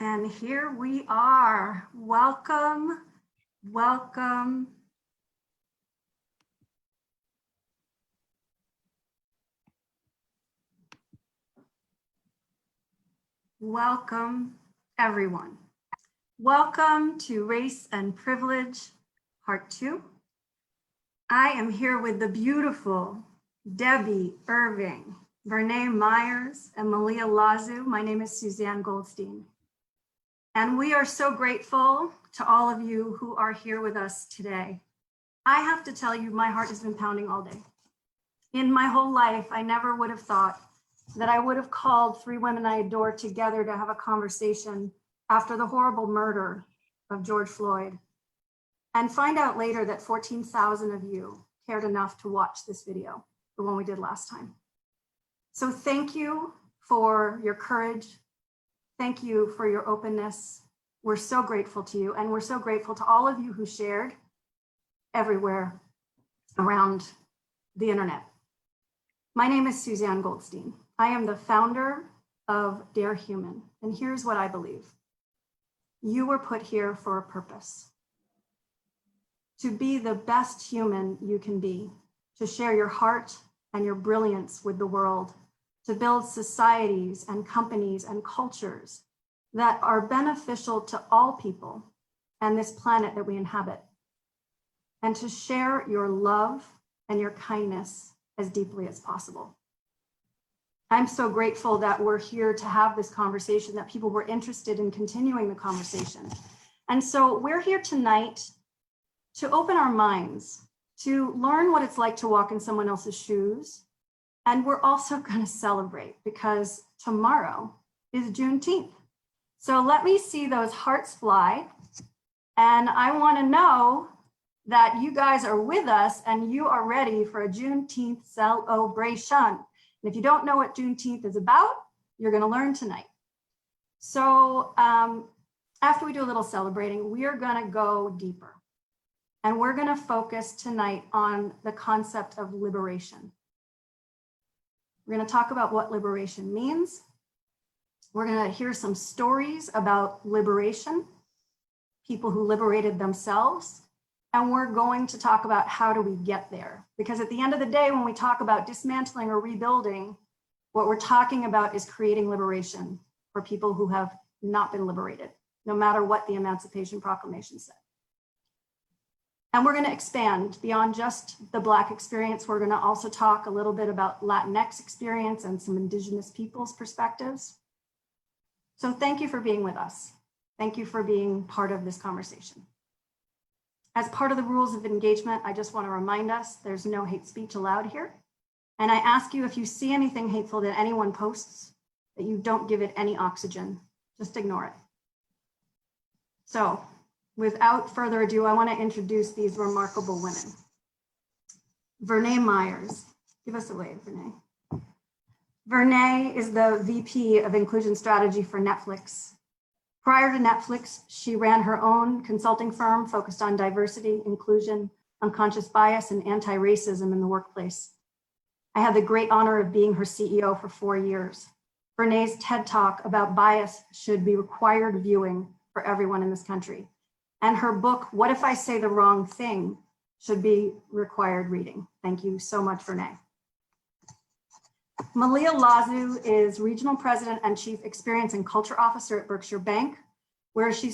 And here we are. Welcome, welcome. Welcome, everyone. Welcome to Race and Privilege, Part 2. I am here with the beautiful Debby Irving, Vernā Myers, and Malia Lazu. My name is Susanne Goldstein. And we are so grateful to all of you who are here with us today. I have to tell you, my heart has been pounding all day. In my whole life, I never would have thought that I would have called three women I adore together to have a conversation after the horrible murder of George Floyd, and find out later that 14,000 of you cared enough to watch this video, the one we did last time. So thank you for your courage. Thank you for your openness. We're so grateful to you, and we're so grateful to all of you who shared everywhere around the internet. My name is Susanne Goldstein. I am the founder of DAREHuman, and here's what I believe. You were put here for a purpose. To be the best human you can be, to share your heart and your brilliance with the world, to build societies and companies and cultures that are beneficial to all people and this planet that we inhabit, and to share your love and your kindness as deeply as possible. I'm so grateful that we're here to have this conversation, that people were interested in continuing the conversation. And so we're here tonight to open our minds, to learn what it's like to walk in someone else's shoes. And we're also going to celebrate because tomorrow is Juneteenth. So let me see those hearts fly. And I want to know that you guys are with us and you are ready for a Juneteenth celebration. And if you don't know what Juneteenth is about, you're going to learn tonight. So after we do a little celebrating, we are going to go deeper. And we're going to focus tonight on the concept of liberation. We're going to talk about what liberation means. We're going to hear some stories about liberation, people who liberated themselves, and we're going to talk about how do we get there. Because at the end of the day, when we talk about dismantling or rebuilding, what we're talking about is creating liberation for people who have not been liberated, no matter what the Emancipation Proclamation said. And we're going to expand beyond just the Black experience. We're going to also talk a little bit about Latinx experience and some Indigenous peoples' perspectives. So thank you for being with us. Thank you for being part of this conversation. As part of the rules of engagement, I just want to remind us there's no hate speech allowed here. And I ask you, if you see anything hateful that anyone posts, that you don't give it any oxygen, just ignore it. So, without further ado, I want to introduce these remarkable women. Vernā Myers. Give us a wave, Vernā. Vernā is the VP of Inclusion Strategy for Netflix. Prior to Netflix, she ran her own consulting firm focused on diversity, inclusion, unconscious bias, and anti-racism in the workplace. I had the great honor of being her CEO for 4 years. Vernā's TED Talk about bias should be required viewing for everyone in this country. And her book, What If I Say the Wrong Thing, should be required reading. Thank you so much, Vernā. Malia Lazu is Regional President and Chief Experience and Culture Officer at Berkshire Bank, where she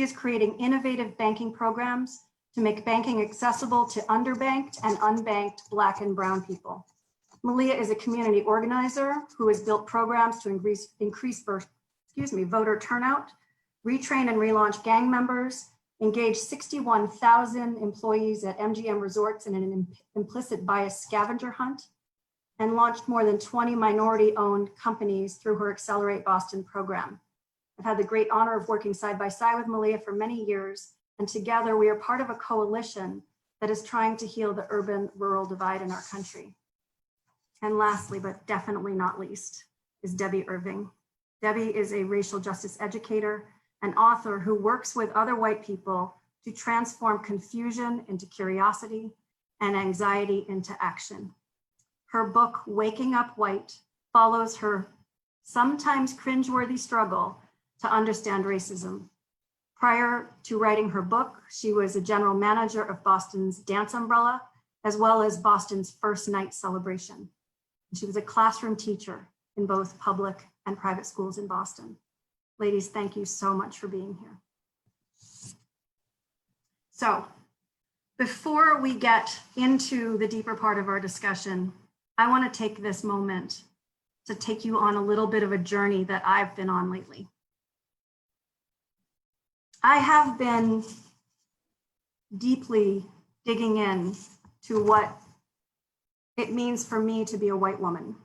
is creating innovative banking programs to make banking accessible to underbanked and unbanked Black and Brown people. Malia is a community organizer who has built programs to increase voter turnout, retrain and relaunch gang members, engaged 61,000 employees at MGM Resorts in an implicit bias scavenger hunt, and launched more than 20 minority-owned companies through her Accelerate Boston program. I've had the great honor of working side by side with Malia for many years, and together we are part of a coalition that is trying to heal the urban-rural divide in our country. And lastly, but definitely not least, is Debby Irving. Debby is a racial justice educator, an author who works with other white people to transform confusion into curiosity and anxiety into action. Her book, Waking Up White, follows her sometimes cringeworthy struggle to understand racism. Prior to writing her book, she was a general manager of Boston's Dance Umbrella, as well as Boston's First Night Celebration. She was a classroom teacher in both public and private schools in Boston. Ladies, thank you so much for being here. So, before we get into the deeper part of our discussion, I want to take this moment to take you on a little bit of a journey that I've been on lately. I have been deeply digging in to what it means for me to be a white woman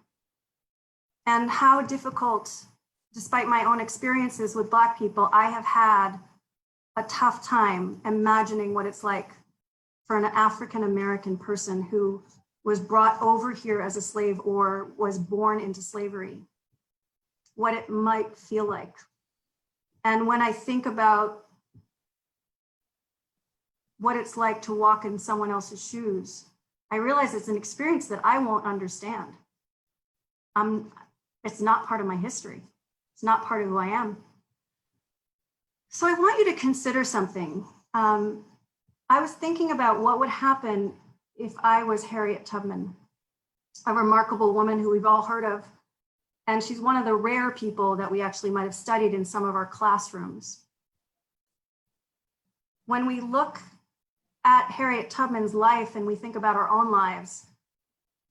and how difficult, despite my own experiences with Black people, I have had a tough time imagining what it's like for an African-American person who was brought over here as a slave or was born into slavery, what it might feel like. And when I think about what it's like to walk in someone else's shoes, I realize it's an experience that I won't understand. It's not part of my history. It's not part of who I am. So I want you to consider something. I was thinking about what would happen if I was Harriet Tubman, a remarkable woman who we've all heard of. And she's one of the rare people that we actually might have studied in some of our classrooms. When we look at Harriet Tubman's life and we think about our own lives,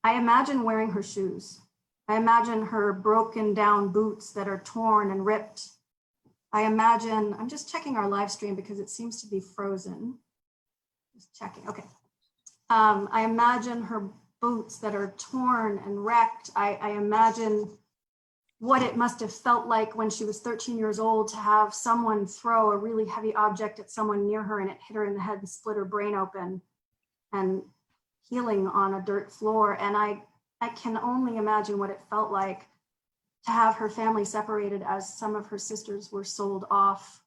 I imagine wearing her shoes. I imagine her broken down boots that are torn and ripped. I imagine, I'm just checking our live stream because it seems to be frozen. Just checking, okay. I imagine her boots that are torn and wrecked. I imagine what it must have felt like when she was 13 years old to have someone throw a really heavy object at someone near her and it hit her in the head and split her brain open and healing on a dirt floor. And I can only imagine what it felt like to have her family separated as some of her sisters were sold off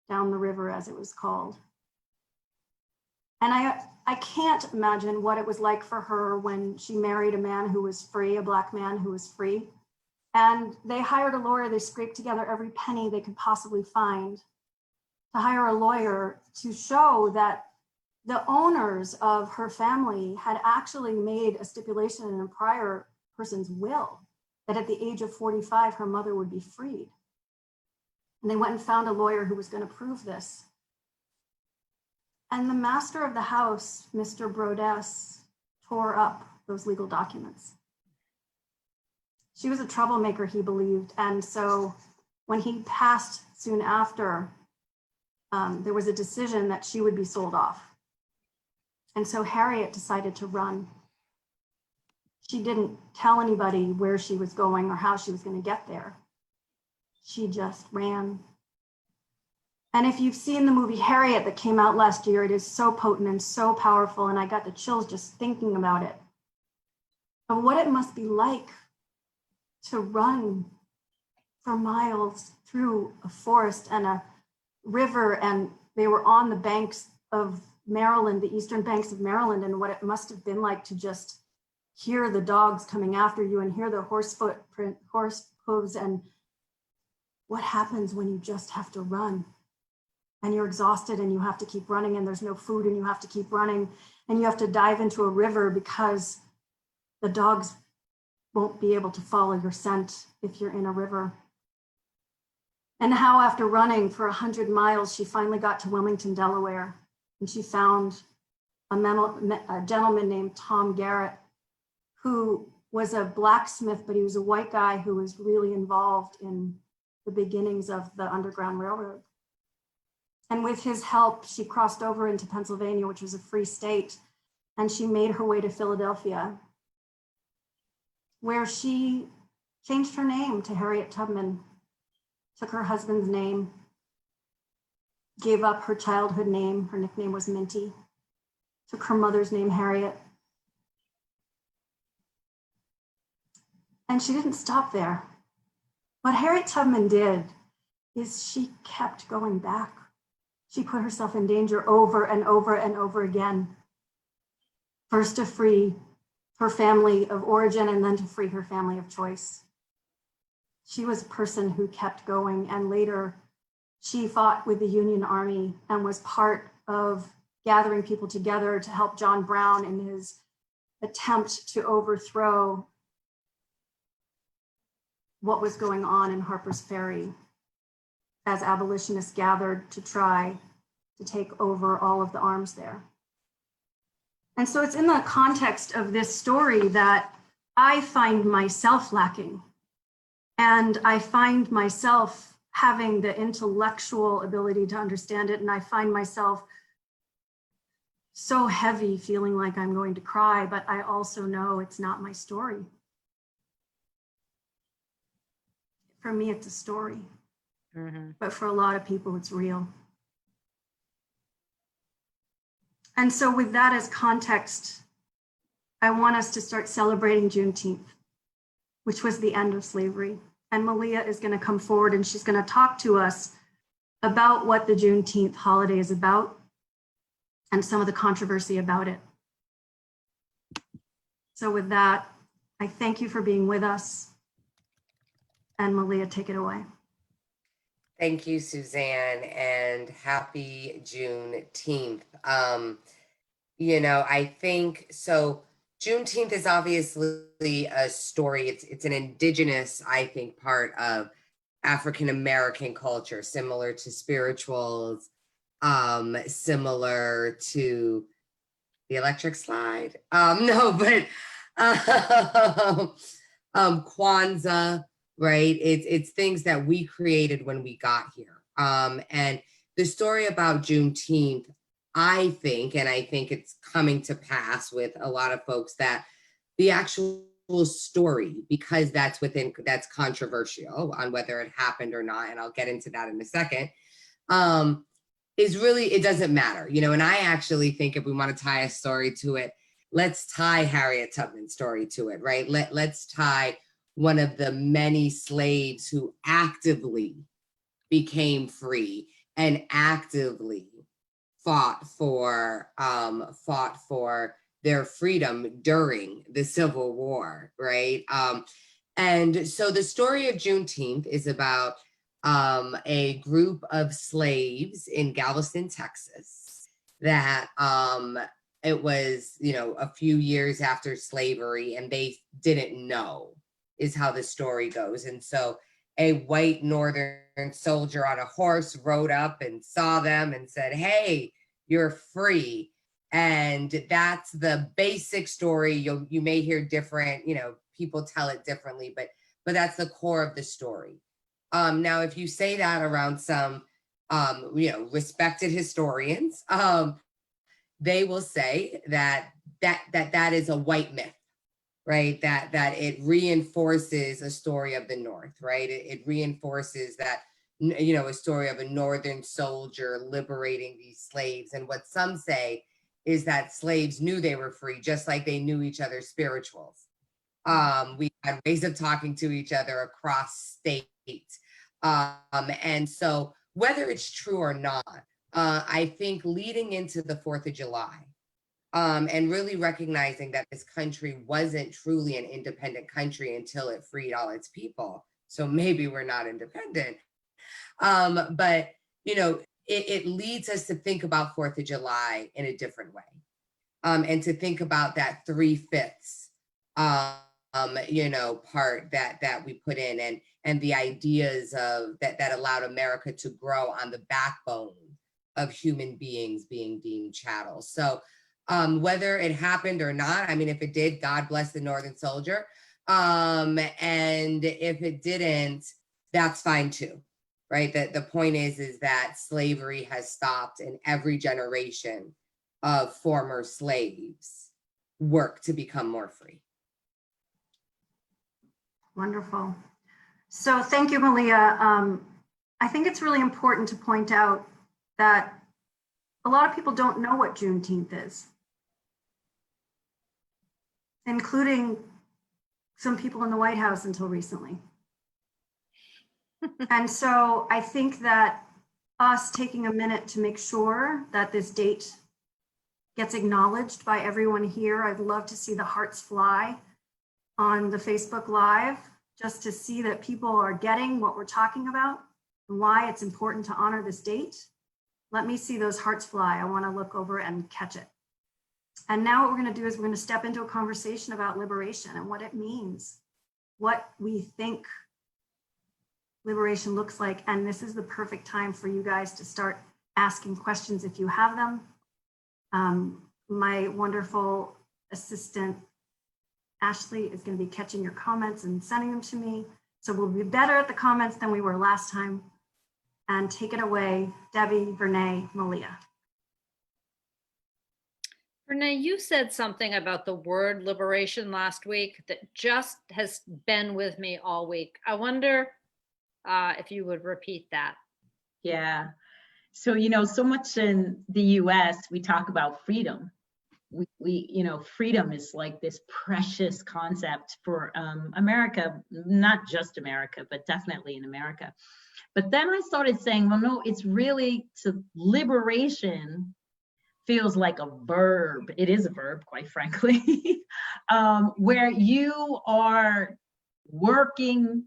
down the river, as it was called. And I can't imagine what it was like for her when she married a man who was free, a Black man who was free. And they hired a lawyer, they scraped together every penny they could possibly find to hire a lawyer to show that the owners of her family had actually made a stipulation in a prior person's will that at the age of 45, her mother would be freed. And they went and found a lawyer who was going to prove this. And the master of the house, Mr. Brodess, tore up those legal documents. She was a troublemaker, he believed. And so when he passed soon after, there was a decision that she would be sold off. And so Harriet decided to run. She didn't tell anybody where she was going or how she was going to get there. She just ran. And if you've seen the movie Harriet that came out last year, it is so potent and so powerful. And I got the chills just thinking about it, of what it must be like to run for miles through a forest and a river. And they were on the banks of Maryland, the eastern banks of Maryland, and what it must have been like to just hear the dogs coming after you and hear the horse hooves, and what happens when you just have to run and you're exhausted and you have to keep running and there's no food and you have to keep running and you have to dive into a river because the dogs won't be able to follow your scent if you're in a river. And how after running for 100 miles, she finally got to Wilmington, Delaware, and she found a gentleman named Tom Garrett, who was a blacksmith, but he was a white guy who was really involved in the beginnings of the Underground Railroad. And with his help, she crossed over into Pennsylvania, which was a free state, and she made her way to Philadelphia, where she changed her name to Harriet Tubman, took her husband's name, gave up her childhood name, her nickname was Minty, took her mother's name, Harriet. And she didn't stop there. What Harriet Tubman did is she kept going back. She put herself in danger over and over and over again. First to free her family of origin and then to free her family of choice. She was a person who kept going, and later She fought with the Union Army and was part of gathering people together to help John Brown in his attempt to overthrow what was going on in Harper's Ferry as abolitionists gathered to try to take over all of the arms there. And so it's in the context of this story that I find myself lacking. And I find myself having the intellectual ability to understand it. And I find myself so heavy, feeling like I'm going to cry, but I also know it's not my story. For me, it's a story. But for a lot of people, it's real. And so with that as context, I want us to start celebrating Juneteenth, which was the end of slavery. And Malia is going to come forward and she's going to talk to us about what the Juneteenth holiday is about and some of the controversy about it. So with that, I thank you for being with us. And Malia, take it away. Thank you, Susanne, and happy Juneteenth. You know, I think so. Juneteenth is obviously a story. It's an indigenous, I think, part of African American culture, similar to spirituals, similar to the electric slide. No, but Kwanzaa. Right? It's things that we created when we got here. And the story about Juneteenth, I think it's coming to pass with a lot of folks, that the actual story, because that's controversial on whether it happened or not, and I'll get into that in a second, is really, it doesn't matter, you know. And I actually think if we want to tie a story to it, let's tie Harriet Tubman's story to it, right? Let's tie one of the many slaves who actively became free and actively fought for their freedom during the Civil War, right? And so the story of Juneteenth is about a group of slaves in Galveston, Texas, that it was, you know, a few years after slavery, and they didn't know, is how the story goes. And so a white Northern soldier on a horse rode up and saw them and said, "Hey, you're free." And that's the basic story. You may hear different, you know, people tell it differently, but that's the core of the story. Now, if you say that around some, you know, respected historians, they will say that is a white myth. Right, that it reinforces a story of the North, right? It reinforces that, you know, a story of a Northern soldier liberating these slaves. And what some say is that slaves knew they were free, just like they knew each other's spirituals. We had ways of talking to each other across state. And so whether it's true or not, I think leading into the 4th of July, and really recognizing that this country wasn't truly an independent country until it freed all its people. So maybe we're not independent. But, you know, it leads us to think about 4th of July in a different way. And to think about that 3/5, you know, part that we put in, and the ideas of that allowed America to grow on the backbone of human beings being deemed chattel. So whether it happened or not, I mean, if it did, God bless the Northern soldier. And if it didn't, that's fine too, right? The point is that slavery has stopped, and every generation of former slaves work to become more free. Wonderful. So thank you, Malia. I think it's really important to point out that a lot of people don't know what Juneteenth is, including some people in the White House until recently. And so I think that us taking a minute to make sure that this date gets acknowledged by everyone here. I'd love to see the hearts fly on the Facebook Live, just to see that people are getting what we're talking about. and why it's important to honor this date. Let me see those hearts fly. I want to look over and catch it. And now what we're going to do is we're going to step into a conversation about liberation and what it means, what we think liberation looks like. And this is the perfect time for you guys to start asking questions if you have them. My wonderful assistant, Ashley, is going to be catching your comments and sending them to me. So we'll be better at the comments than we were last time. And take it away, Debbie, Vernā, Malia. Vernā, you said something about the word liberation last week that just has been with me all week. I wonder if you would repeat that. Yeah. So, so much in the US, we talk about freedom. Freedom is like this precious concept for America, not just America, but definitely in America. But then I started saying, well, no, it's really liberation feels like a verb. It is a verb, quite frankly, where you are working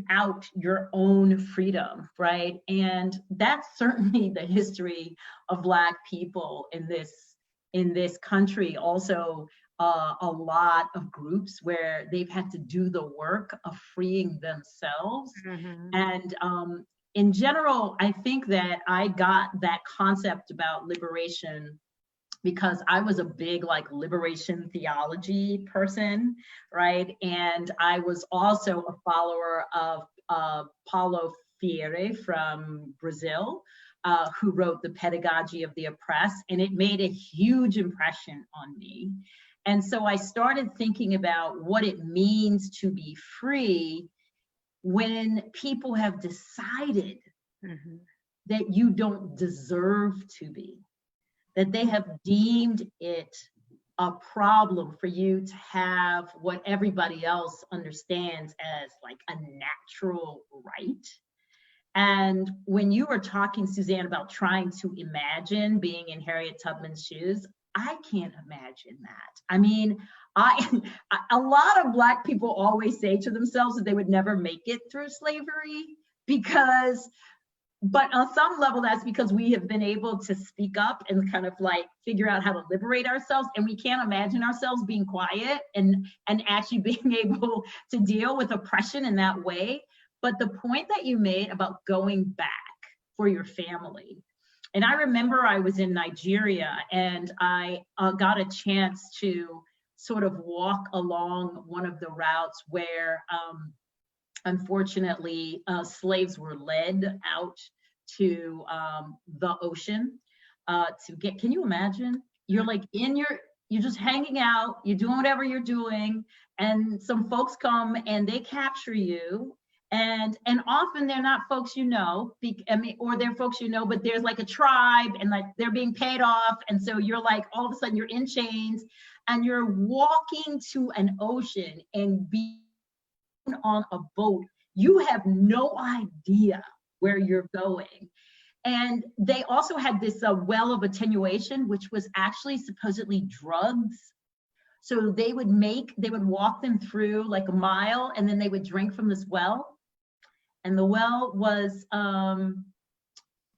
out your own freedom, right? And that's certainly the history of Black people in this country. Also, a lot of groups where they've had to do the work of freeing themselves. Mm-hmm. And in general, I think that I got that concept about liberation because I was a big liberation theology person, right? And I was also a follower of Paulo Freire from Brazil, who wrote The Pedagogy of the Oppressed, and it made a huge impression on me. And so I started thinking about what it means to be free when people have decided mm-hmm. that you don't deserve to be, that they have deemed it a problem for you to have what everybody else understands as a natural right. And when you were talking, Susanne, about trying to imagine being in Harriet Tubman's shoes, I can't imagine that. I mean, a lot of Black people always say to themselves that they would never make it through slavery but on some level, that's because we have been able to speak up and kind of figure out how to liberate ourselves. And we can't imagine ourselves being quiet and actually being able to deal with oppression in that way. But the point that you made about going back for your family, and I remember I was in Nigeria and I got a chance to sort of walk along one of the routes where, unfortunately, slaves were led out to the ocean to get, can you imagine? You're you're just hanging out, you're doing whatever you're doing, and some folks come and they capture you. And often they're not folks you know, or they're folks you know, but there's a tribe and they're being paid off. And so you're all of a sudden you're in chains and you're walking to an ocean and being on a boat. You have no idea where you're going. And they also had this well of attenuation, which was actually supposedly drugs. So they would walk them through a mile and then they would drink from this well. And the well was a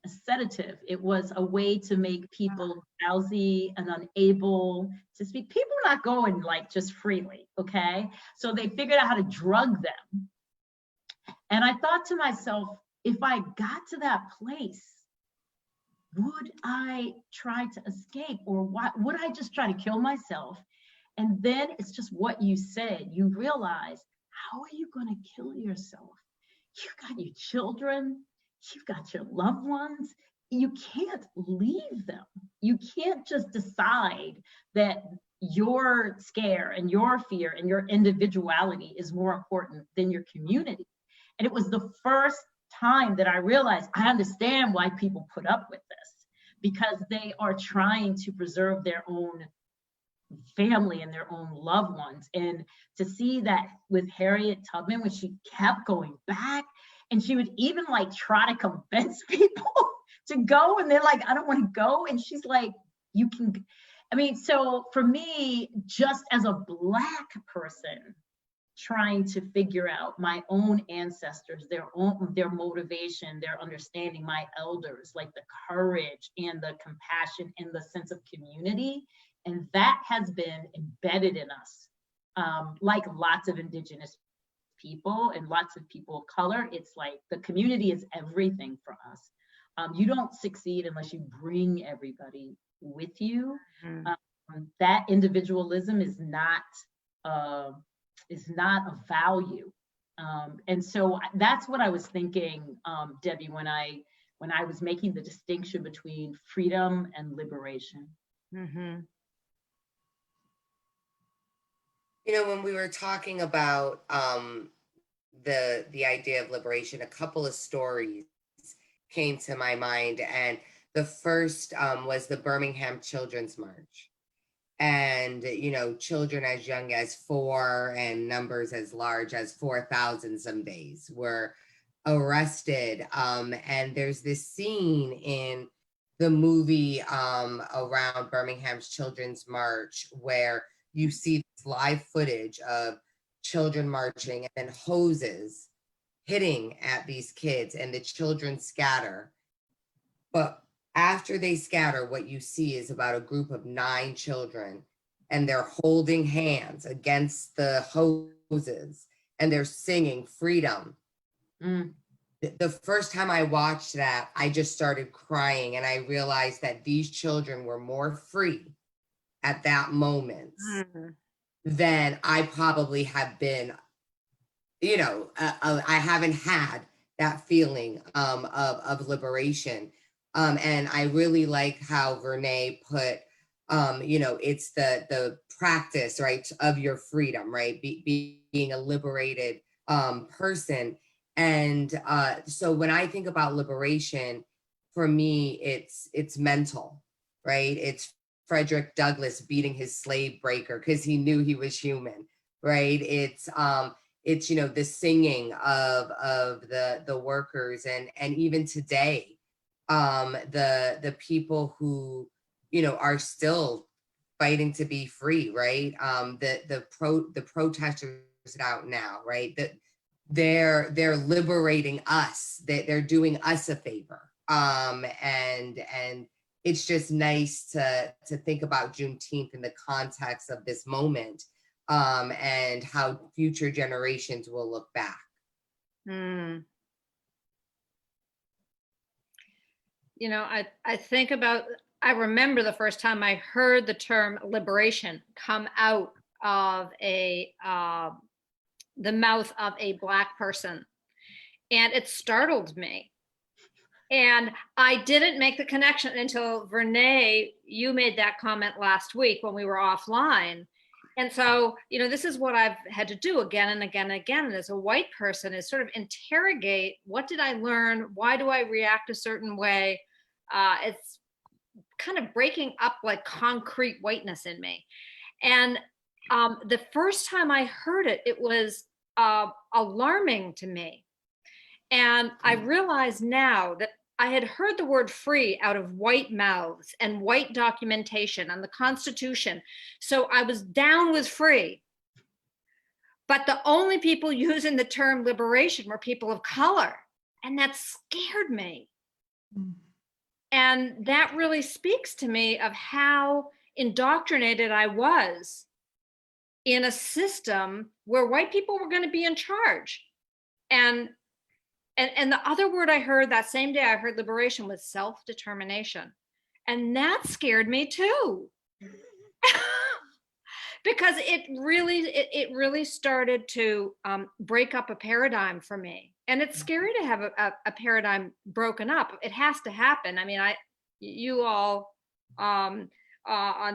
sedative. It was a way to make people drowsy and unable to speak. People are not going just freely, okay? So they figured out how to drug them. And I thought to myself, if I got to that place, would I try to escape or would I just try to kill myself? And then it's just what you said. You realize, how are you going to kill yourself? You've got your children, you've got your loved ones. You can't leave them. You can't just decide that your scare and your fear and your individuality is more important than your community. And it was the first time that I realized I understand why people put up with this, because they are trying to preserve their own family and their own loved ones. And to see that with Harriet Tubman, when she kept going back and she would even try to convince people to go, and they're I don't want to go. And she's you can, so for me, just as a Black person, trying to figure out my own ancestors, their motivation, their understanding, my elders, like the courage and the compassion and the sense of community. And that has been embedded in us. Like lots of indigenous people and lots of people of color, it's like the community is everything for us. You don't succeed unless you bring everybody with you. That individualism is not a value. And so that's what I was thinking, Debbie, when I was making the distinction between freedom and liberation. You know, when we were talking about the idea of liberation, a couple of stories came to my mind, and the first was the Birmingham Children's March. And, you know, children as young as 4 and numbers as large as 4,000 some days were arrested. And there's this scene in the movie around Birmingham's Children's March where you see this live footage of children marching and then hoses hitting at these kids and the children scatter. But after they scatter, what you see is about a group of 9 children, and they're holding hands against the hoses and they're singing freedom. The first time I watched that, I just started crying, and I realized that these children were more free at that moment than I probably have been. You know, I haven't had that feeling of liberation. And I really like how Vernā put, you know, it's the practice, right, of your freedom, right, being a liberated person. And so when I think about liberation, for me, it's mental, right? It's Frederick Douglass beating his slave breaker because he knew he was human, right? It's you know, the singing of the workers, and even today, the people who, you know, are still fighting to be free, right? The protesters out now, right? That they're liberating us. They're doing us a favor. And it's just nice to think about Juneteenth in the context of this moment, and how future generations will look back. You know, I think about, I remember the first time I heard the term liberation come out of the mouth of a Black person, and it startled me. And I didn't make the connection until Vernā, you made that comment last week when we were offline. And so, you know, this is what I've had to do again and again and again. And as a white person, is sort of interrogate, what did I learn? Why do I react a certain way? It's kind of breaking up like concrete whiteness in me. And the first time I heard it, it was alarming to me. And I realize now that I had heard the word free out of white mouths and white documentation and the Constitution. So I was down with free. But the only people using the term liberation were people of color. And that scared me. And that really speaks to me of how indoctrinated I was in a system where white people were going to be in charge. And the other word I heard that same day I heard liberation was self-determination. And that scared me too. Because it really started to break up a paradigm for me. And it's scary to have a paradigm broken up. It has to happen. I mean, you all on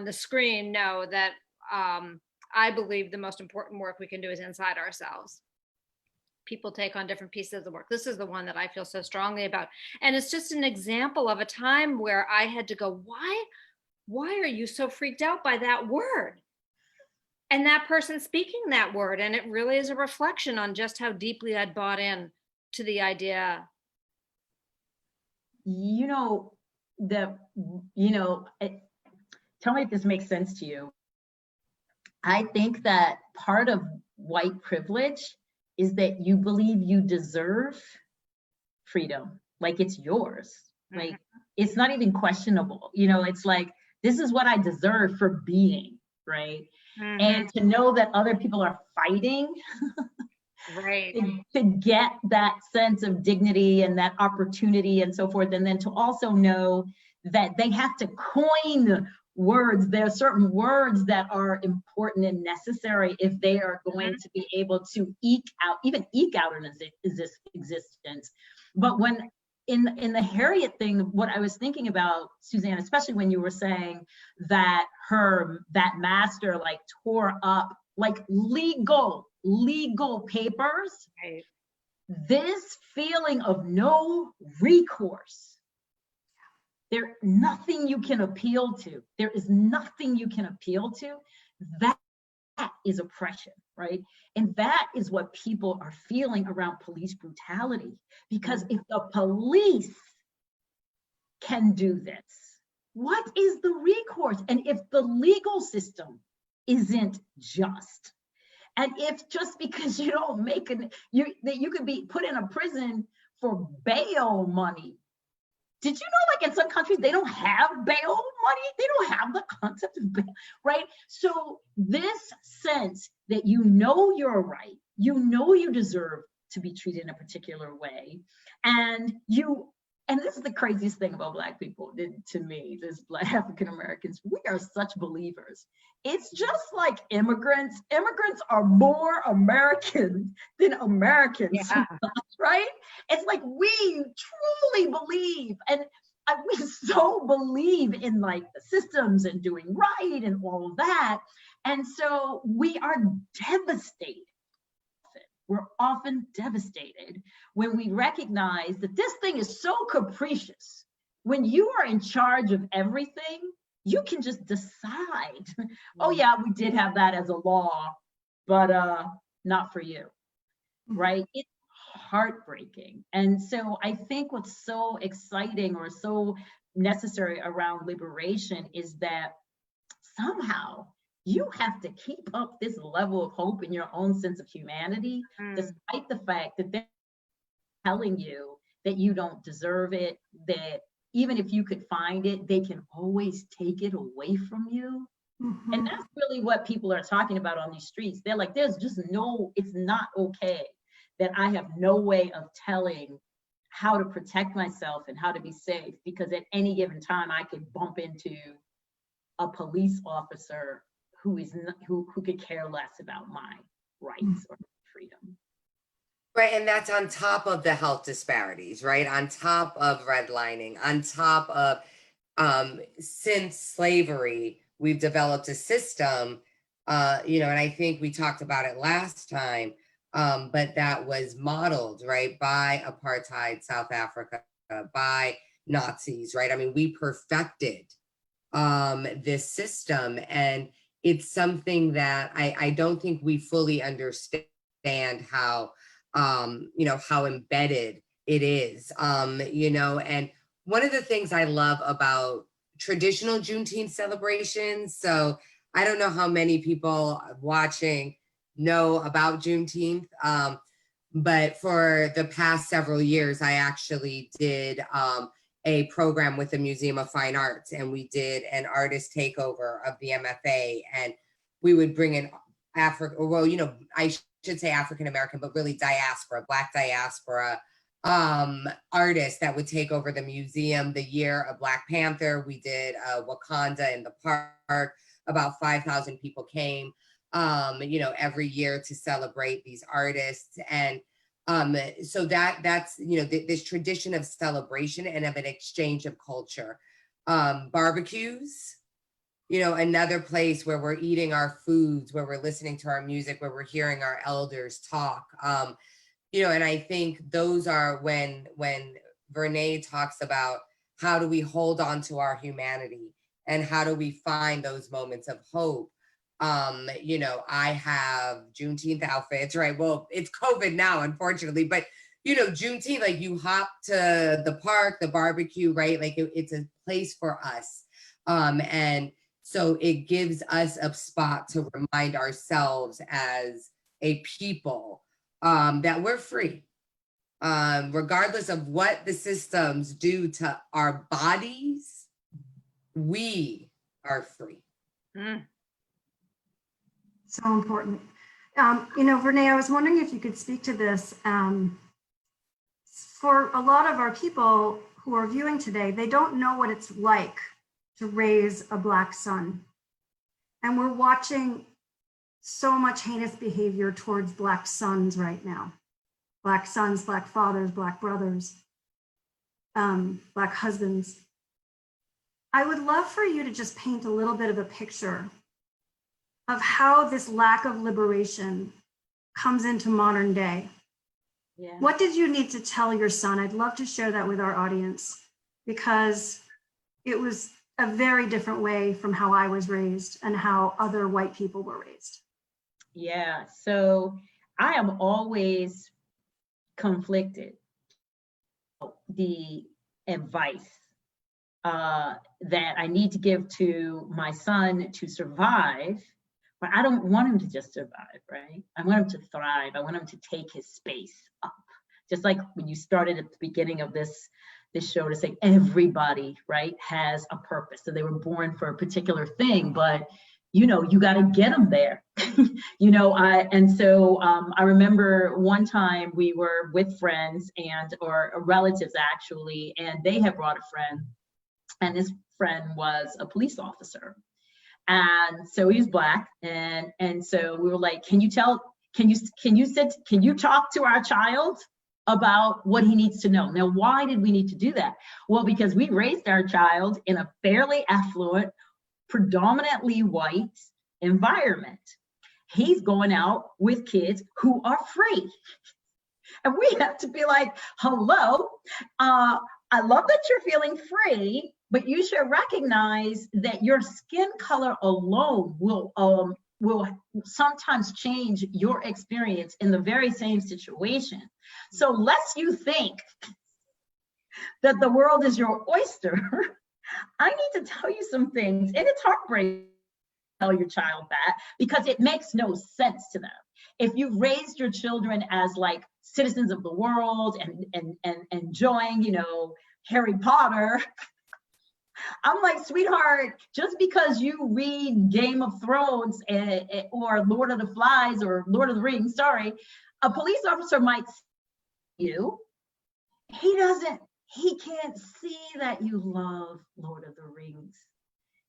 the screen know that I believe the most important work we can do is inside ourselves. People take on different pieces of the work. This is the one that I feel so strongly about. And it's just an example of a time where I had to go, why are you so freaked out by that word? And that person speaking that word. And it really is a reflection on just how deeply I'd bought in to the idea. You know, tell me if this makes sense to you. I think that part of white privilege is that you believe you deserve freedom, like it's yours. Like it's not even questionable. You know, it's like, this is what I deserve for being, right? And to know that other people are fighting Right. to get that sense of dignity and that opportunity and so forth. And then to also know that they have to coin words. There are certain words that are important and necessary if they are going to be able to eke out an existence. But when in the Harriet thing, what I was thinking about, Susanne, especially when you were saying that that master like tore up like legal papers, Right. this feeling of no recourse. There's nothing you can appeal to. There is nothing you can appeal to. That is oppression, right? And that is what people are feeling around police brutality. Because if the police can do this, what is the recourse? And if the legal system isn't just, and if just because you don't make that you could be put in a prison for bail money. Did you know, like in some countries, they don't have bail money? They don't have the concept of bail, right? So this sense that you know you're right, you know you deserve to be treated in a particular way, and this is the craziest thing about Black people, to me, this Black African Americans, we are such believers. It's just like immigrants. Immigrants are more American than Americans, Yeah. right? It's like we truly believe, and we so believe in like the systems and doing right and all of that. And so we are devastated. We're often devastated when we recognize that this thing is so capricious. When you are in charge of everything, you can just decide, oh yeah, we did have that as a law, but not for you, right? It's heartbreaking. And so I think what's so exciting or so necessary around liberation is that somehow you have to keep up this level of hope in your own sense of humanity, despite the fact that they're telling you that you don't deserve it, that even if you could find it, they can always take it away from you. And that's really what people are talking about on these streets. They're like, there's just it's not okay that I have no way of telling how to protect myself and how to be safe, because at any given time I could bump into a police officer who could care less about my rights or freedom. Right, and that's on top of the health disparities, right? On top of redlining, on top of since slavery, we've developed a system, and I think we talked about it last time, but that was modeled, right, by apartheid South Africa, by Nazis, right? I mean, we perfected this system, and it's something that I don't think we fully understand how, how embedded it is, and one of the things I love about traditional Juneteenth celebrations, so I don't know how many people watching know about Juneteenth, but for the past several years, I actually did a program with the Museum of Fine Arts, and we did an artist takeover of the MFA, and we would bring in I should say African American, but really diaspora, Black diaspora artists that would take over the museum. The year of Black Panther, we did Wakanda in the park. About 5,000 people came, every year to celebrate these artists. And so that's, this tradition of celebration and of an exchange of culture. Barbecues, another place where we're eating our foods, where we're listening to our music, where we're hearing our elders talk. And I think those are when Vernā talks about how do we hold on to our humanity and how do we find those moments of hope. I have Juneteenth outfits, right? Well, it's COVID now, unfortunately, but Juneteenth, like you hop to the park, the barbecue, right? Like it's a place for us. And So it gives us a spot to remind ourselves as a people that we're free. Regardless of what the systems do to our bodies, we are free. Mm. So important. Vernā, I was wondering if you could speak to this. For a lot of our people who are viewing today, they don't know what it's like to raise a Black son. And we're watching so much heinous behavior towards Black sons right now. Black sons, Black fathers, Black brothers, Black husbands. I would love for you to just paint a little bit of a picture of how this lack of liberation comes into modern day. Yeah. What did you need to tell your son? I'd love to share that with our audience, because it was a very different way from how I was raised and how other white people were raised. Yeah, so I am always conflicted. The advice that I need to give to my son to survive, but I don't want him to just survive, right? I want him to thrive. I want him to take his space up. Just like when you started at the beginning of this show to say everybody, right, has a purpose. So they were born for a particular thing, but you got to get them there. I remember one time we were with friends or relatives actually, and they had brought a friend, and this friend was a police officer. And so he's Black. And so we were like, can you talk to our child about what he needs to know? Now, why did we need to do that? Well, because we raised our child in a fairly affluent, predominantly white environment. He's going out with kids who are free. And we have to be like, hello, I love that you're feeling free, but you should recognize that your skin color alone will sometimes change your experience in the very same situation. So lest you think that the world is your oyster, I need to tell you some things, and it's heartbreaking to tell your child that, because it makes no sense to them. If you've raised your children as like citizens of the world and enjoying, Harry Potter, I'm like, sweetheart, just because you read Game of Thrones or Lord of the Flies or Lord of the Rings, a police officer might see you. He can't see that you love Lord of the Rings.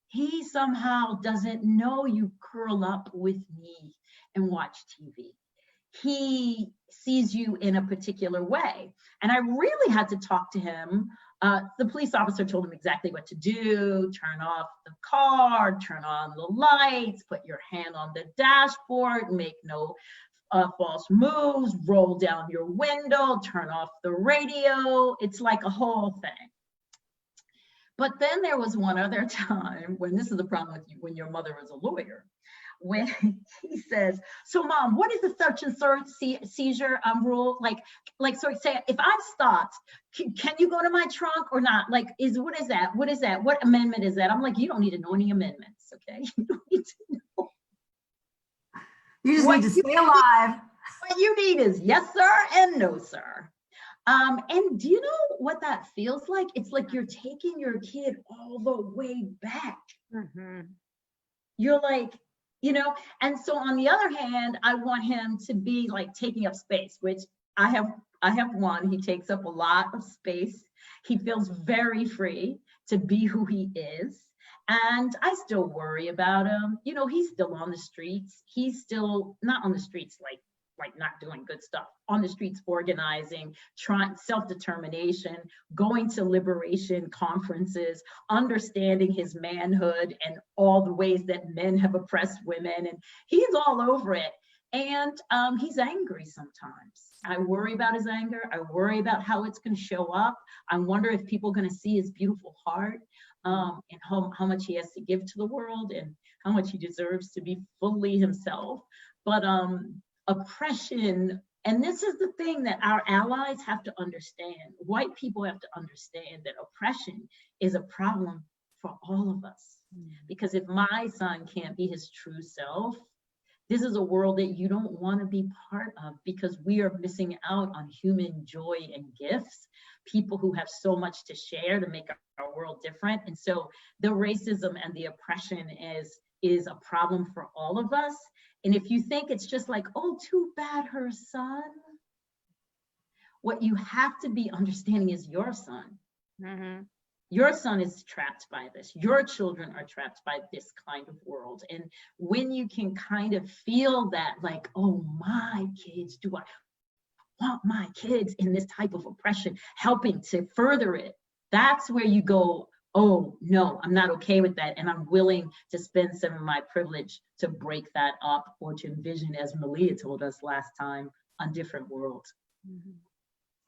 He somehow doesn't know you curl up with me and watch TV. He sees you in a particular way. And I really had to talk to him. The police officer told him exactly what to do: turn off the car, turn on the lights, put your hand on the dashboard, make no false moves, roll down your window, turn off the radio. It's like a whole thing. But then there was one other time when, this is the problem with you when your mother is a lawyer, when he says, so mom, what is the search and seizure rule? Like, so say, if I'm stopped, can you go to my trunk or not? Like, what is that? What is that? What amendment is that? I'm like, you don't need to know any amendments, okay? You don't need to know. You just need to stay alive. What you need is yes, sir, and no, sir. And do you know what that feels like? It's like you're taking your kid all the way back. Mm-hmm. You're like, and so on the other hand, I want him to be like taking up space, which I have one. He takes up a lot of space. He feels very free to be who he is. And I still worry about him. He's still on the streets. He's still not on the streets like not doing good stuff, on the streets organizing, trying self-determination, going to liberation conferences, understanding his manhood and all the ways that men have oppressed women. And he's all over it. And he's angry sometimes. I worry about his anger. I worry about how it's going to show up. I wonder if people are going to see his beautiful heart, and how much he has to give to the world and how much he deserves to be fully himself. But oppression, and this is the thing that our allies have to understand. White people have to understand that oppression is a problem for all of us. Because if my son can't be his true self, this is a world that you don't want to be part of, because we are missing out on human joy and gifts, people who have so much to share to make our world different. And so the racism and the oppression is a problem for all of us. And if you think it's just like, oh, too bad her son, what you have to be understanding is your son. Mm-hmm. Your son is trapped by this. Your children are trapped by this kind of world. And when you can kind of feel that, like, oh, my kids, do I want my kids in this type of oppression, helping to further it? That's where you go, oh, no, I'm not okay with that. And I'm willing to spend some of my privilege to break that up, or to envision, as Malia told us last time, a different world.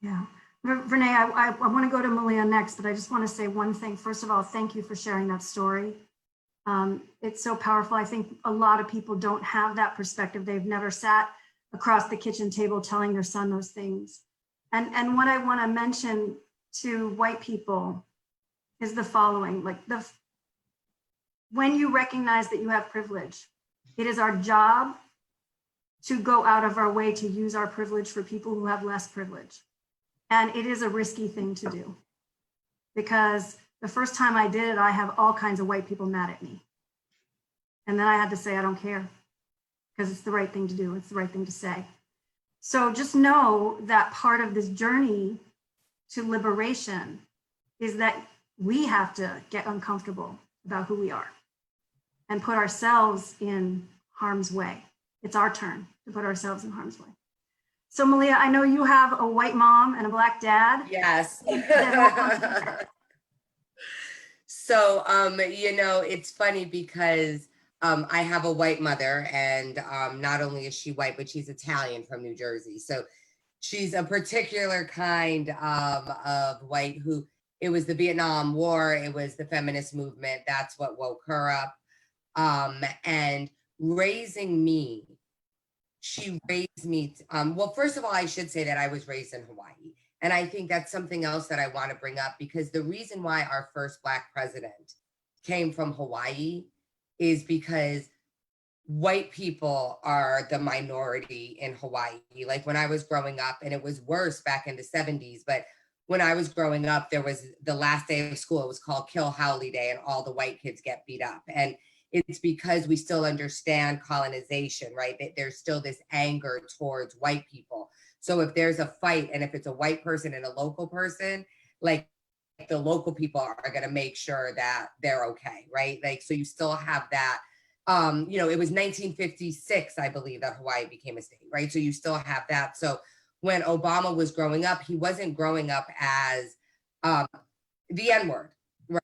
Yeah. Vernā, I want to go to Malia next, but I just want to say one thing. First of all, thank you for sharing that story. It's so powerful. I think a lot of people don't have that perspective. They've never sat across the kitchen table telling their son those things. And what I want to mention to white people is the following: like, when you recognize that you have privilege, it is our job to go out of our way to use our privilege for people who have less privilege. And it is a risky thing to do, because the first time I did it, I have all kinds of white people mad at me. And then I had to say, I don't care, because it's the right thing to do. It's the right thing to say. So just know that part of this journey to liberation is that we have to get uncomfortable about who we are and put ourselves in harm's way. It's our turn to put ourselves in harm's way. So Malia, I know you have a white mom and a black dad. Yes. So, it's funny because I have a white mother, and not only is she white, but she's Italian from New Jersey. So she's a particular kind of white who, it was the Vietnam War, it was the feminist movement. That's what woke her up. And raising me, she raised me, well, first of all, I should say that I was raised in Hawaii. And I think that's something else that I want to bring up, because the reason why our first Black president came from Hawaii is because white people are the minority in Hawaii. Like, when I was growing up, and it was worse back in the 70s, but when I was growing up, there was the last day of school, it was called Kill Howley Day, and all the white kids get beat up. And it's because we still understand colonization, right? There's still this anger towards white people. So if there's a fight, and if it's a white person and a local person, like, the local people are going to make sure that they're okay, right? Like, so you still have that. It was 1956, I believe, that Hawaii became a state, right? So you still have that. So when Obama was growing up, he wasn't growing up as the N-word,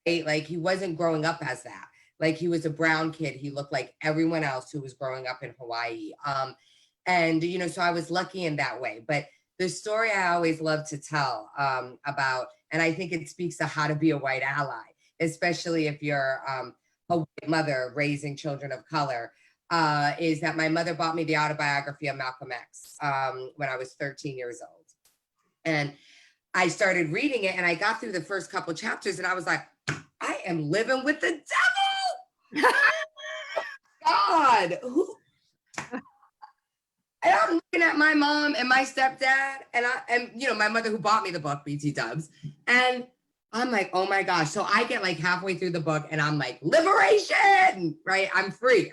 right? Like, he wasn't growing up as that. Like, he was a brown kid. He looked like everyone else who was growing up in Hawaii. So I was lucky in that way. But the story I always love to tell about, and I think it speaks to how to be a white ally, especially if you're a white mother raising children of color, is that my mother bought me the autobiography of Malcolm X when I was 13 years old. And I started reading it, and I got through the first couple chapters, and I was like, I am living with the devil. God, who? And I'm looking at my mom and my stepdad, and my mother who bought me the book, BT Dubs, and I'm like, oh my gosh. So I get like halfway through the book, and I'm like, liberation, right? I'm free.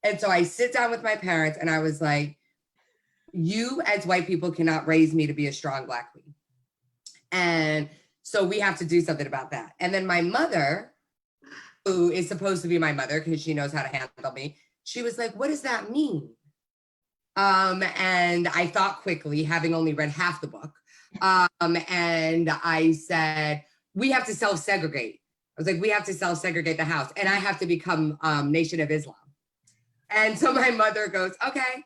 And so I sit down with my parents, and I was like, you as white people cannot raise me to be a strong Black queen. And so we have to do something about that. And then my mother, who is supposed to be my mother because she knows how to handle me, she was like, what does that mean? And I thought quickly, having only read half the book. And I said, we have to self-segregate. I was like, we have to self-segregate the house, and I have to become Nation of Islam. And so my mother goes, okay.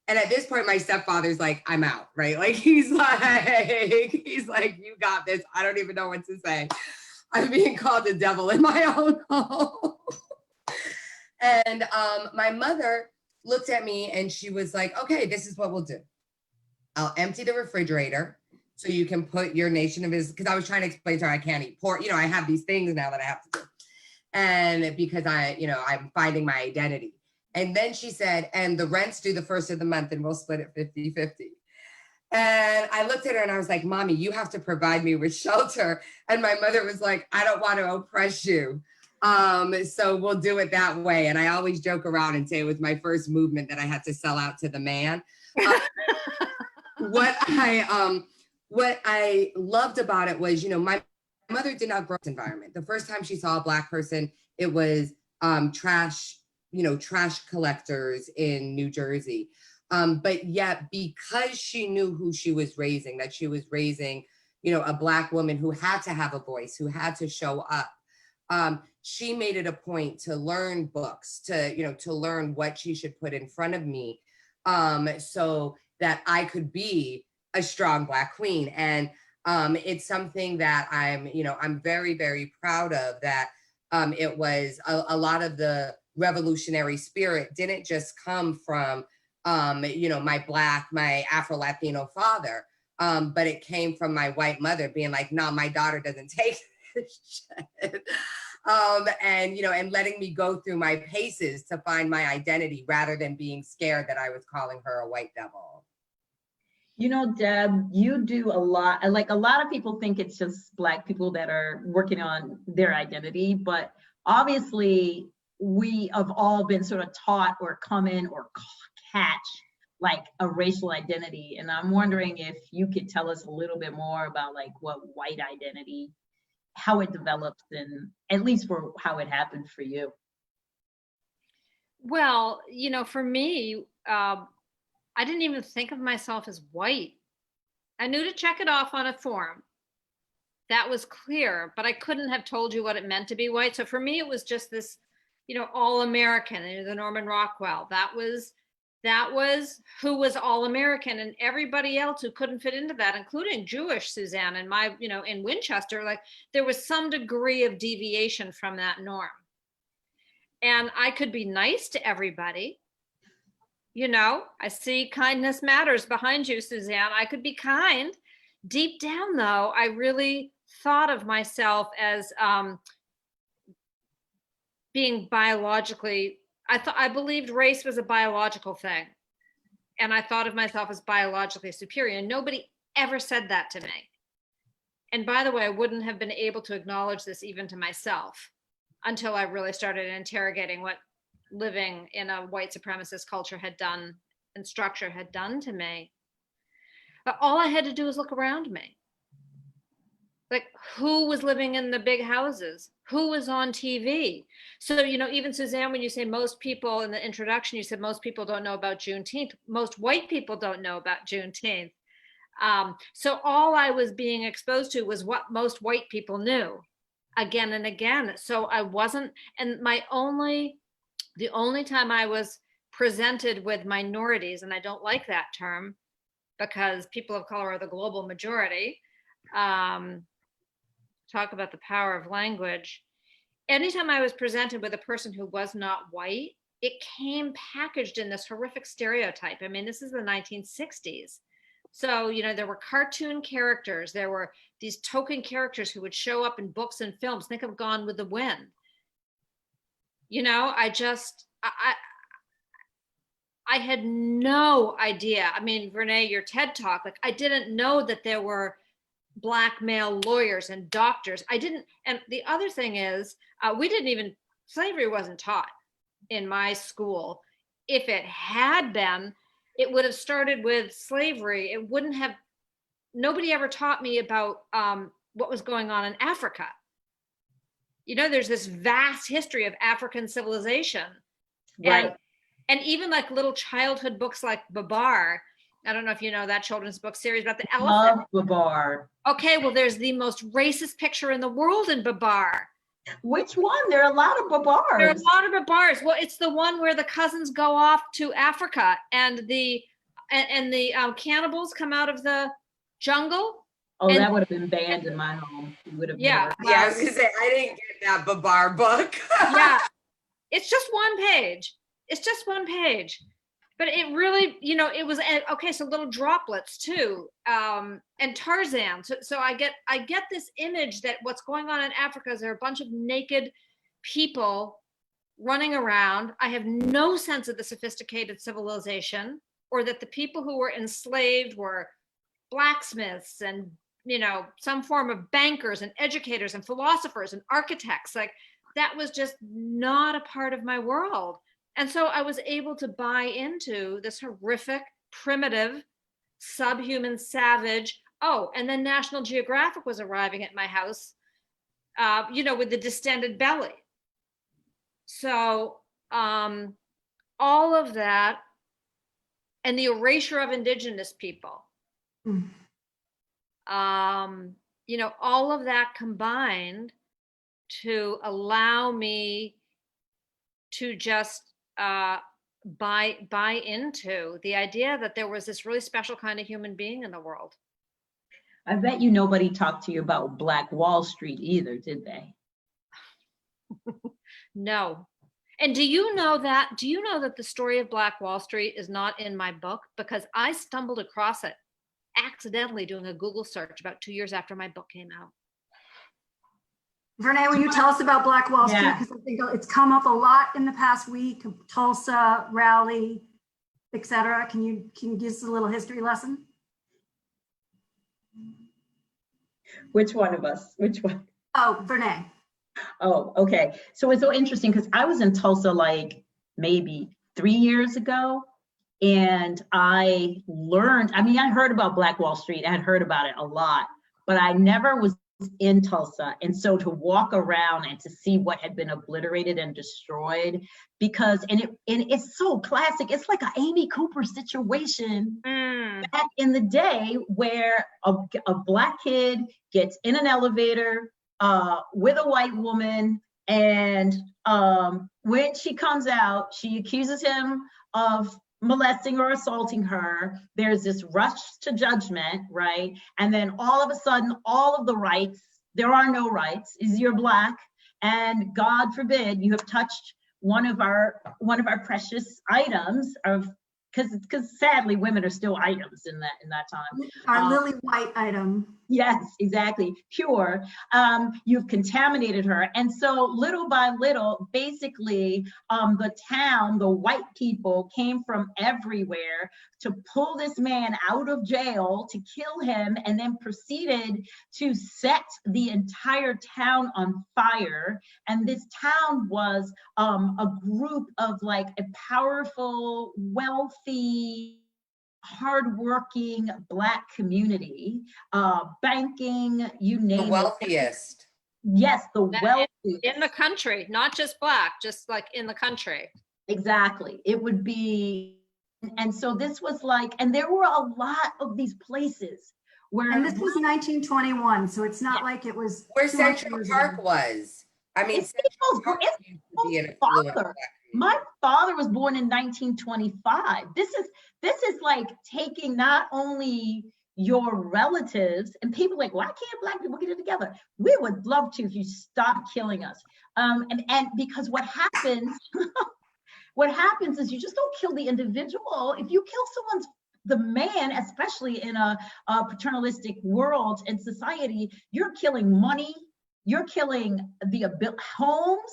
And at this point, my stepfather's like, I'm out, right? Like, he's like, you got this. I don't even know what to say. I'm being called the devil in my own home. And my mother looked at me, and she was like, okay, this is what we'll do. I'll empty the refrigerator so you can put your Nation of Islam, because I was trying to explain to her I can't eat pork. I have these things now that I have to do. And because I'm finding my identity. And then she said, and the rent's due the first of the month and we'll split it 50-50. And I looked at her and I was like, Mommy, you have to provide me with shelter. And my mother was like, I don't want to oppress you. So we'll do it that way. And I always joke around and say it was my first movement that I had to sell out to the man. What I loved about it was, my mother did not grow up in this environment. The first time she saw a Black person, it was trash collectors in New Jersey. But yet, because she knew who she was raising, that she was raising, a Black woman who had to have a voice, who had to show up, she made it a point to learn books, to learn what she should put in front of me, so that I could be a strong Black queen. And it's something that I'm very, very proud of, that it was a lot of the revolutionary spirit didn't just come from my Afro-Latino father, but it came from my white mother being like, no, my daughter doesn't take this shit. And letting me go through my paces to find my identity rather than being scared that I was calling her a white devil. Deb, you do a lot. Like, a lot of people think it's just Black people that are working on their identity, but obviously we have all been sort of taught or come in or catch like a racial identity. And I'm wondering if you could tell us a little bit more about like what white identity, how it develops, and at least for how it happened for you. Well, for me, I didn't even think of myself as white. I knew to check it off on a form. That was clear, but I couldn't have told you what it meant to be white. So for me, it was just this, all American, the Norman Rockwell. That was who was all American, and everybody else who couldn't fit into that, including Jewish Susanne and my, in Winchester, like there was some degree of deviation from that norm. And I could be nice to everybody. I see kindness matters behind you, Susanne. I could be kind. Deep down, though, I really thought of myself as being biologically, I believed race was a biological thing. And I thought of myself as biologically superior. And nobody ever said that to me. And by the way, I wouldn't have been able to acknowledge this even to myself until I really started interrogating what living in a white supremacist culture had done and structure had done to me. But all I had to do was look around me. Like, who was living in the big houses? Who was on TV? So, even Susanne, when you say most people in the introduction, you said most people don't know about Juneteenth. Most white people don't know about Juneteenth. So all I was being exposed to was what most white people knew again and again. So I wasn't, and the only time I was presented with minorities, and I don't like that term because people of color are the global majority, talk about the power of language. Anytime I was presented with a person who was not white, it came packaged in this horrific stereotype. I mean, this is the 1960s. So, there were cartoon characters. There were these token characters who would show up in books and films. Think of Gone with the Wind. I had no idea. I mean, Vernā, your TED Talk, like I didn't know that there were Black male lawyers and doctors. And the other thing is, slavery wasn't taught in my school. If it had been, it would have started with slavery. Nobody ever taught me about what was going on in Africa. There's this vast history of African civilization. Right. And even like little childhood books like Babar, I don't know if you know that children's book series about the elephant. Love Babar. Okay, well, there's the most racist picture in the world in Babar. Which one? There are a lot of Babars. There are a lot of Babars. Well, it's the one where the cousins go off to Africa and the cannibals come out of the jungle. Oh, that would have been banned in my home. Yeah, I was gonna say I didn't get that Babar book. Yeah, it's just one page. But it really, it was okay. So little droplets too, and Tarzan. So I get this image that what's going on in Africa is there are a bunch of naked people running around. I have no sense of the sophisticated civilization, or that the people who were enslaved were blacksmiths and, you know, some form of bankers and educators and philosophers and architects. Like, that was just not a part of my world. And so I was able to buy into this horrific, primitive, subhuman, savage. Oh, and then National Geographic was arriving at my house, you know, with the distended belly. So all of that, and the erasure of indigenous people, you know, all of that combined to allow me to just buy into the idea that there was this really special kind of human being in the world. I bet you nobody talked to you about Black Wall Street either, did they? No. And do you know that the story of Black Wall Street is not in my book? Because I stumbled across it accidentally doing a Google search about 2 years after my book came out. Vernā, will you tell us about Black Wall Street? Yeah. Because I think it's come up a lot in the past week, Tulsa, Raleigh, et cetera. Can you give us a little history lesson? Which one of us? Which one? Oh, Vernā. Oh, okay. So it's so interesting because I was in Tulsa like maybe 3 years ago, and I learned, I mean, I heard about Black Wall Street. I had heard about it a lot, but I never was in Tulsa. And so to walk around and to see what had been obliterated and destroyed, because, and it's so classic. It's like an Amy Cooper situation back in the day where a Black kid gets in an elevator with a white woman, and when she comes out, she accuses him of molesting or assaulting her. There's this rush to judgment, right? And then all of a sudden, all of the rights, there are no rights, is you're Black, and God forbid you have touched one of our precious items of, because sadly women are still items in that time. Our lily white item. Yes, exactly. Pure. You've contaminated her. And so little by little, basically, the town, the white people came from everywhere to pull this man out of jail, to kill him, and then proceeded to set the entire town on fire. And this town was a group of like a powerful, wealthy, hardworking Black community, banking, you name it. The wealthiest. Yes, the wealthiest. In the country, not just Black, just like in the country. Exactly. It would be, and so this was like, and there were a lot of these places where. And this was 1921, so it's not like it was. Where 200 Central years Park ago. was. I mean, It's Central people's- Park it's used to be an people's affluent father. Black community. My father was born in 1925. This is like taking not only your relatives, and people like, why can't Black people get it together? We would love to if you stop killing us. And because what happens, what happens is you just don't kill the individual. If you kill the man, especially in a paternalistic world and society, you're killing money, you're killing the homes.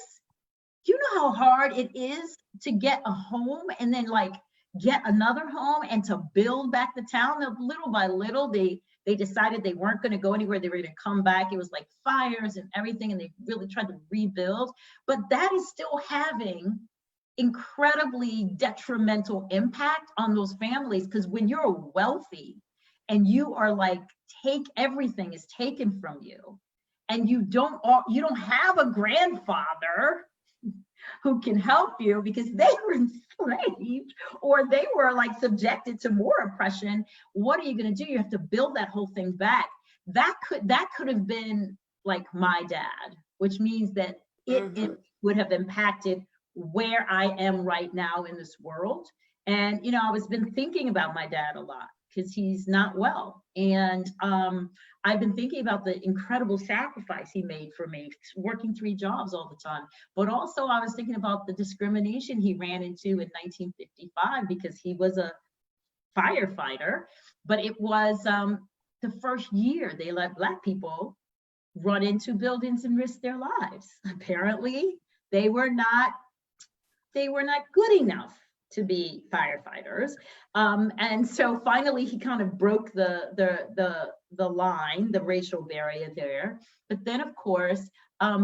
Do you know how hard it is to get a home and then like get another home and to build back the town? Little by little, they decided they weren't going to go anywhere. They were going to come back. It was like fires and everything, and they really tried to rebuild. But that is still having incredibly detrimental impact on those families, because when you're wealthy and you are like, everything is taken from you, and you don't have a grandfather who can help you because they were enslaved or they were like subjected to more oppression, what are you going to do? You have to build that whole thing back. That could have been like my dad, which means that it would have impacted where I am right now in this world. And, you know, I was been thinking about my dad a lot because he's not well. And I've been thinking about the incredible sacrifice he made for me, working 3 jobs all the time. But also I was thinking about the discrimination he ran into in 1955 because he was a firefighter. But it was the first year they let Black people run into buildings and risk their lives. Apparently, They were not good enough to be firefighters. And so finally he kind of broke the line, the racial barrier there. But then of course,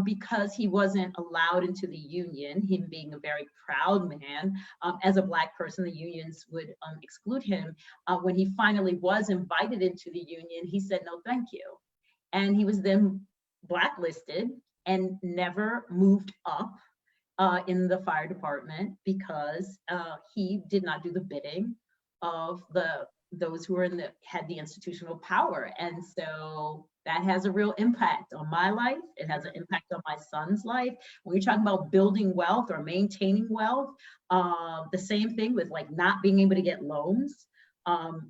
because he wasn't allowed into the union, him being a very proud man, as a Black person, the unions would exclude him. When he finally was invited into the union, he said, no, thank you. And he was then blacklisted and never moved up in the fire department because he did not do the bidding of those who were had the institutional power. And so that has a real impact on my life. It has an impact on my son's life. When you're talking about building wealth or maintaining wealth, the same thing with like not being able to get loans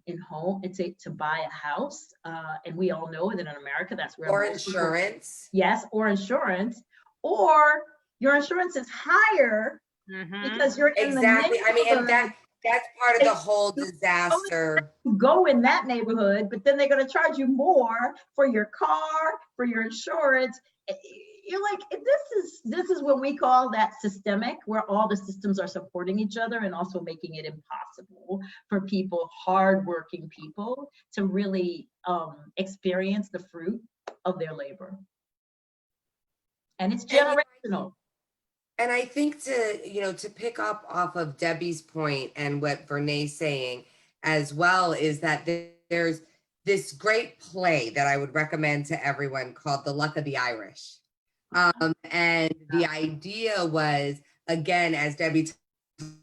in home, to buy a house. And we all know that in America, that's where— Or insurance. Yes, or insurance, or your insurance is higher because you're in Exactly. the I mean, and neighborhood. that's part of the whole disaster. Go in that neighborhood, but then they're going to charge you more for your car, for your insurance. You're like, this is what we call that systemic, where all the systems are supporting each other and also making it impossible for people, hardworking people, to really experience the fruit of their labor. And it's generational. And I think to pick up off of Debbie's point and what Vernā's saying as well, is that there's this great play that I would recommend to everyone called The Luck of the Irish. And the idea was, again, as Debbie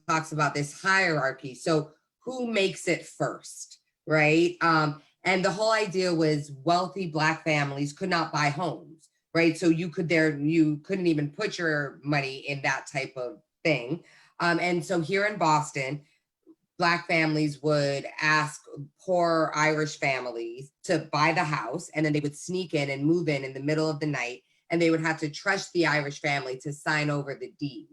talks about this hierarchy, so who makes it first, right? And the whole idea was wealthy Black families could not buy homes, right? So you couldn't even put your money in that type of thing. And so here in Boston, Black families would ask poor Irish families to buy the house, and then they would sneak in and move in the middle of the night, and they would have to trust the Irish family to sign over the deed.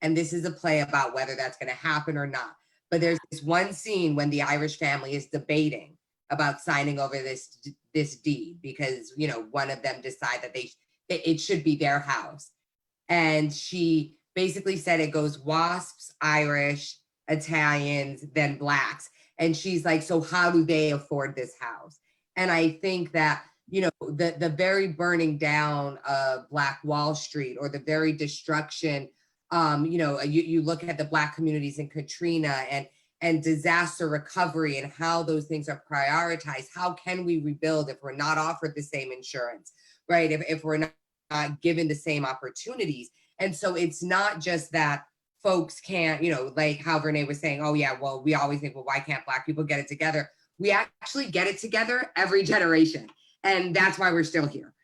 And this is a play about whether that's going to happen or not. But there's this one scene when the Irish family is debating about signing over this deed because, one of them decide that it should be their house. And she basically said it goes WASPs, Irish, Italians, then Blacks. And she's like, so how do they afford this house? And I think that, the very burning down of Black Wall Street, or the very destruction, you look at the Black communities in Katrina and disaster recovery and how those things are prioritized. How can we rebuild if we're not offered the same insurance, right? If we're not given the same opportunities. And so it's not just that folks can't, like how Vernā was saying, oh yeah, well, we always think, well, why can't Black people get it together? We actually get it together every generation. And that's why we're still here.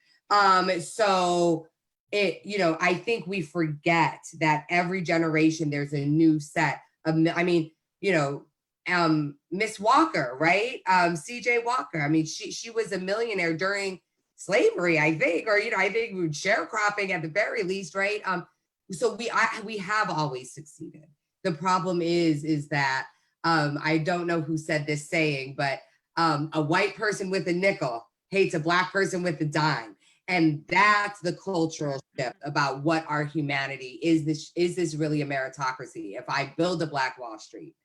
So I think we forget that every generation there's a new set of, Miss Walker, right? CJ Walker. I mean, she was a millionaire during slavery, I think, or, I think sharecropping at the very least, right? So we have always succeeded. The problem is that I don't know who said this saying, but a white person with a nickel hates a Black person with a dime. And that's the cultural shift about what our humanity is. Is this really a meritocracy? If I build a Black Wall Street,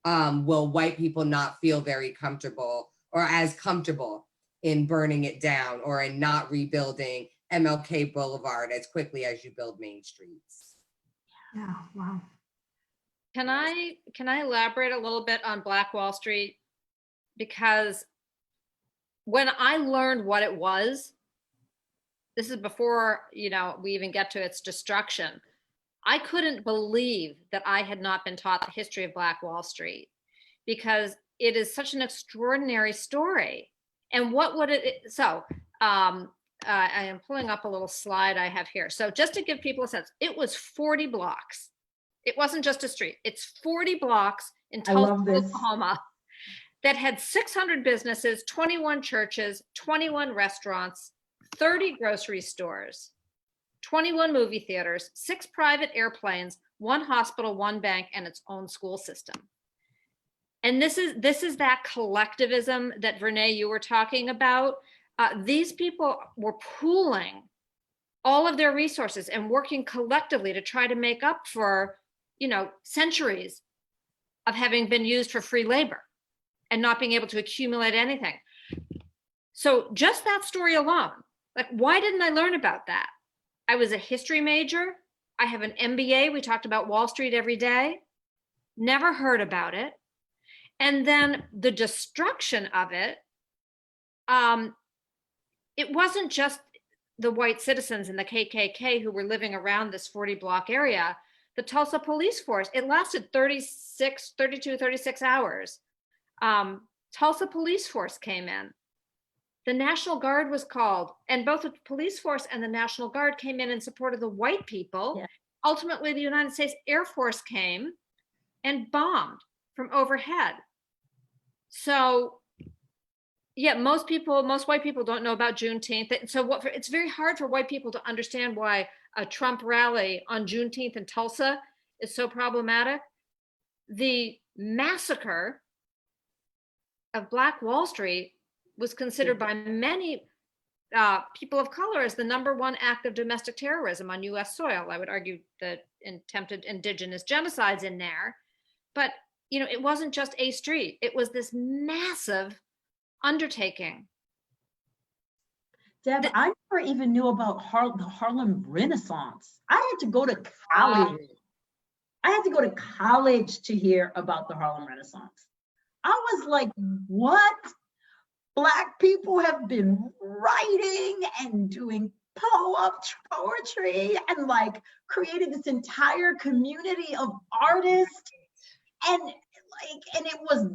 will white people not feel very comfortable or as comfortable in burning it down or in not rebuilding MLK Boulevard as quickly as you build main streets? Yeah, wow. Can I elaborate a little bit on Black Wall Street? Because when I learned what it was, this is before, we even get to its destruction. I couldn't believe that I had not been taught the history of Black Wall Street, because it is such an extraordinary story. And what would it, so I am pulling up a little slide I have here. So just to give people a sense, it was 40 blocks. It wasn't just a street. It's 40 blocks in Tulsa, Oklahoma, that had 600 businesses, 21 churches, 21 restaurants, 30 grocery stores, 21 movie theaters, 6 private airplanes, 1 hospital, 1 bank, and its own school system. And this is that collectivism that Vernā, you were talking about. These people were pooling all of their resources and working collectively to try to make up for, centuries of having been used for free labor and not being able to accumulate anything. So just that story alone, like, why didn't I learn about that? I was a history major. I have an MBA. We talked about Wall Street every day. Never heard about it. And then the destruction of it, it wasn't just the white citizens and the KKK who were living around this 40 block area. The Tulsa police force, it lasted 36 hours. Tulsa police force came in. The National Guard was called, and both the police force and the National Guard came in support of the white people. Yeah. Ultimately, the United States Air Force came and bombed from overhead. So, yeah, most white people don't know about Juneteenth. So it's very hard for white people to understand why a Trump rally on Juneteenth in Tulsa is so problematic. The massacre of Black Wall Street was considered by many people of color as the #1 act of domestic terrorism on US soil. I would argue that attempted indigenous genocides in there, but it wasn't just a street. It was this massive undertaking. Deb, I never even knew about the Harlem Renaissance. I had to go to college. I had to go to college to hear about the Harlem Renaissance. I was like, what? Black people have been writing and doing poetry and like created this entire community of artists. And it was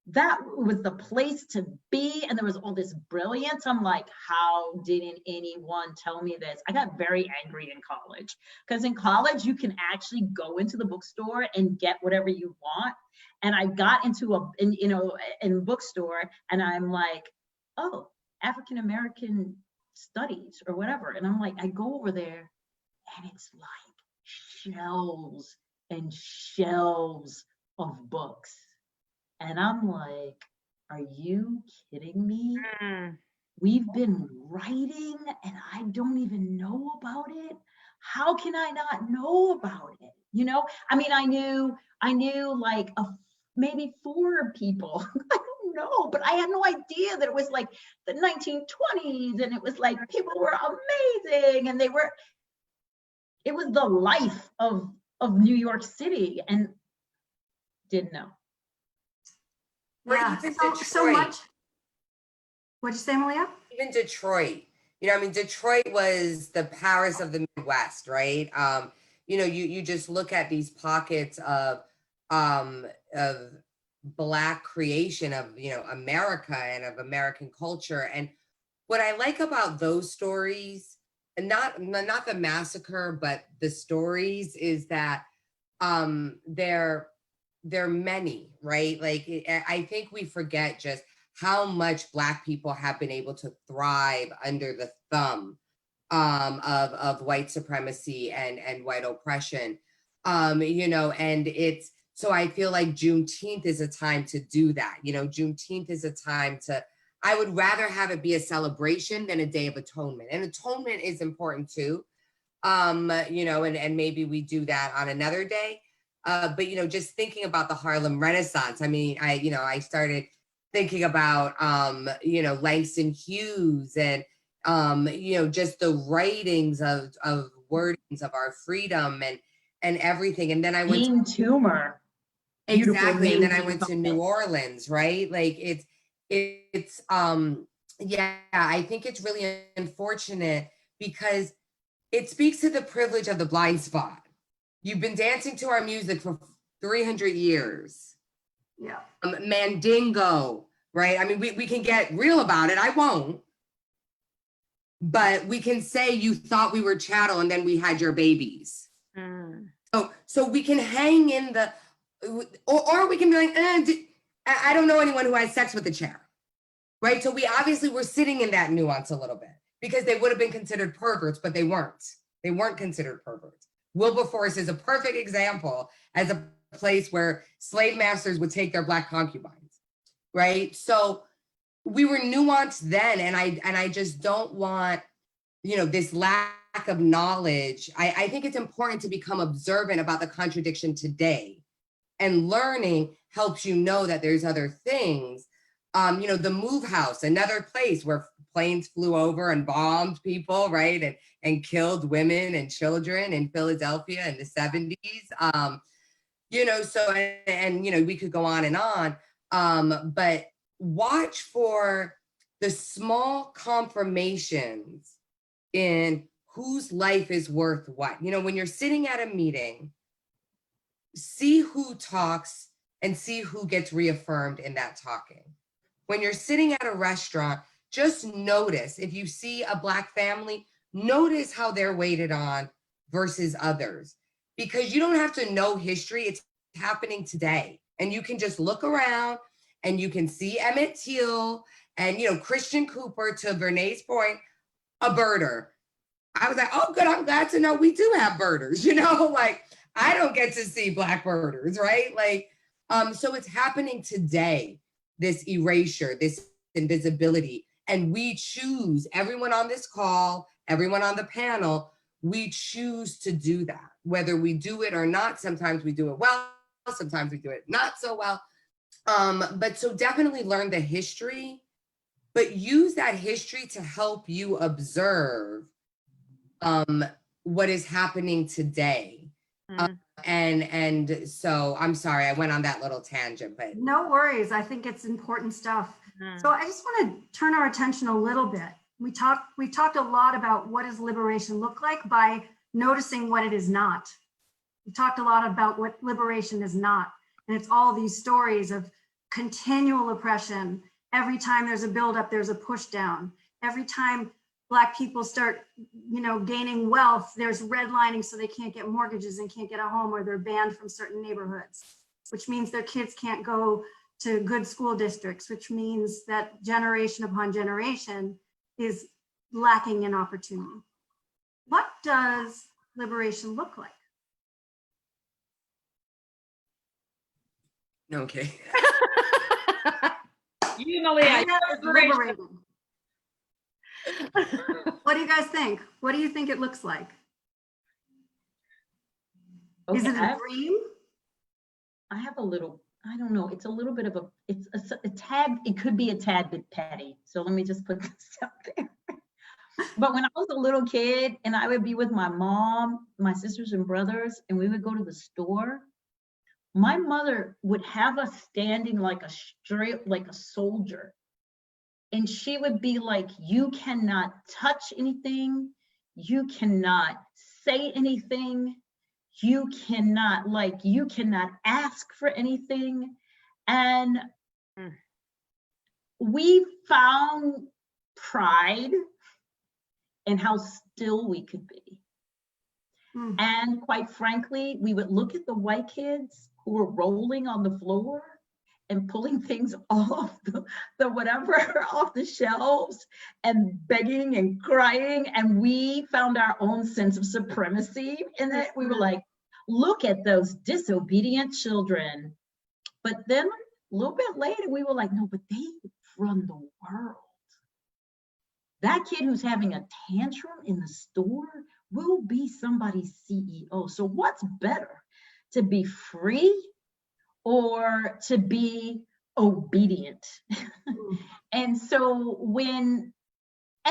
that was the place to be. And there was all this brilliance. I'm like, how didn't anyone tell me this? I got very angry in college, because in college you can actually go into the bookstore and get whatever you want. And I got into in bookstore, and I'm like, oh, African American studies or whatever. And I'm like, I go over there and it's like shelves and shelves of books. And I'm like, are you kidding me? We've been writing and I don't even know about it. How can I not know about it? I mean, I knew like maybe 4 people. I don't know, but I had no idea that it was like the 1920s, and it was like people were amazing, and it was the life of New York City, and didn't know. Yeah, so much. What'd you say, Malia? Even Detroit. Detroit was the Paris of the Midwest, right? You just look at these pockets of Black creation of America and of American culture. And what I like about those stories, and not the massacre, but the stories, is that they're many, right? Like, I think we forget just how much Black people have been able to thrive under the thumb of white supremacy and white oppression. And it's, so I feel like Juneteenth is a time to do that. Juneteenth is a time I would rather have it be a celebration than a day of atonement. And atonement is important too. And maybe we do that on another day. But, just thinking about the Harlem Renaissance, I mean, I started thinking about, Langston Hughes and, just the writings of wordings of our freedom and everything. And then I went Jean Toomer. Exactly. And then I went to New Orleans, right? Like it's I think it's really unfortunate, because it speaks to the privilege of the blind spot. You've been dancing to our music for 300 years. Yeah. Mandingo, right? I mean, we can get real about it. I won't. But we can say you thought we were chattel and then we had your babies. So we can hang in the, or we can be like, I don't know anyone who has sex with a chair, right? So we obviously were sitting in that nuance a little bit, because they would have been considered perverts, but they weren't. They weren't considered perverts. Wilberforce is a perfect example as a place where slave masters would take their Black concubines, right? So we were nuanced then, and I just don't want, this last of knowledge, I think it's important to become observant about the contradiction today. And learning helps you know that there's other things. The Move House, another place where planes flew over and bombed people, right? And killed women and children in Philadelphia in the 70s. We could go on and on. But watch for the small confirmations in whose life is worth what. When you're sitting at a meeting, see who talks and see who gets reaffirmed in that talking. When you're sitting at a restaurant, just notice if you see a Black family, notice how they're waited on versus others. Because you don't have to know history, it's happening today. And you can just look around and you can see Emmett Till and, Christian Cooper, to Vernā's point, a birder. I was like, oh, good, I'm glad to know we do have birders, I don't get to see Black birders, right? So it's happening today, this erasure, this invisibility. And we choose, everyone on this call, everyone on the panel, we choose to do that. Whether we do it or not, sometimes we do it well, sometimes we do it not so well. But so definitely learn the history, but use that history to help you observe what is happening today. And so I'm sorry, I went on that little tangent, but No worries. I think it's important stuff. So I just want to turn our attention a little bit. We've talked a lot about what does liberation look like by noticing what it is not. We talked a lot about what liberation is not. And it's all these stories of continual oppression. Every time there's a buildup, there's a push down. Every time Black people start, gaining wealth, there's redlining so they can't get mortgages and can't get a home, or they're banned from certain neighborhoods, which means their kids can't go to good school districts, which means that generation upon generation is lacking in opportunity. What does liberation look like? okay. Malia, Liberating. What do you guys think? What do you think it looks like? Is it a dream? I have a little, I don't know, it's a little bit of it's a tad, it could be a tad bit petty. So let me just put this out there. But when I was a little kid and I would be with my mom, my sisters and brothers, and we would go to the store, my mother would have us standing like a soldier. And she would be like, you cannot touch anything. You cannot say anything. You cannot ask for anything. And we found pride in how still we could be. And quite frankly, we would look at the white kids who were rolling on the floor and pulling things off the whatever off the shelves and begging and crying. And we found our own sense of supremacy in that. We were like, look at those disobedient children. But then a little bit later, we were like, no, but they run the world. That kid who's having a tantrum in the store will be somebody's CEO. So what's better, to be free or to be obedient? And so and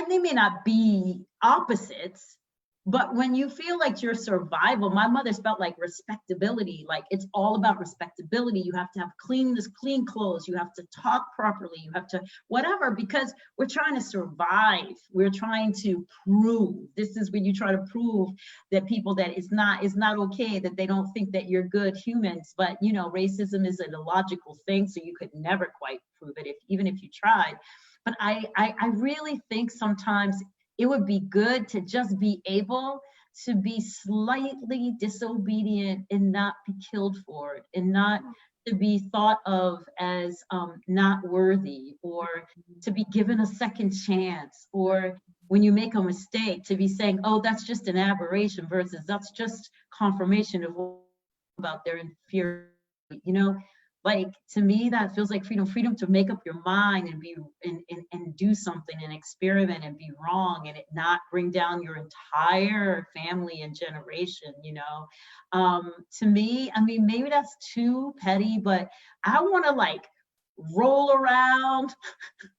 they may not be opposites, but when you feel like your survival, my mother's felt like respectability, like it's all about respectability. You have to have clean clothes, you have to talk properly, you have to whatever, because we're trying to survive. We're trying to prove. This is when you try to prove that people that it's not okay, that they don't think that you're good humans. But racism is an illogical thing, so you could never quite prove it, even if you tried. But I really think sometimes it would be good to just be able to be slightly disobedient and not be killed for it, and not to be thought of as not worthy, or to be given a second chance, or when you make a mistake to be saying, oh, that's just an aberration, versus that's just confirmation of about their inferiority. Like, to me, that feels like freedom to make up your mind and be and do something and experiment and be wrong and it not bring down your entire family and generation, you know. To me, I mean, maybe that's too petty, but I want to like roll around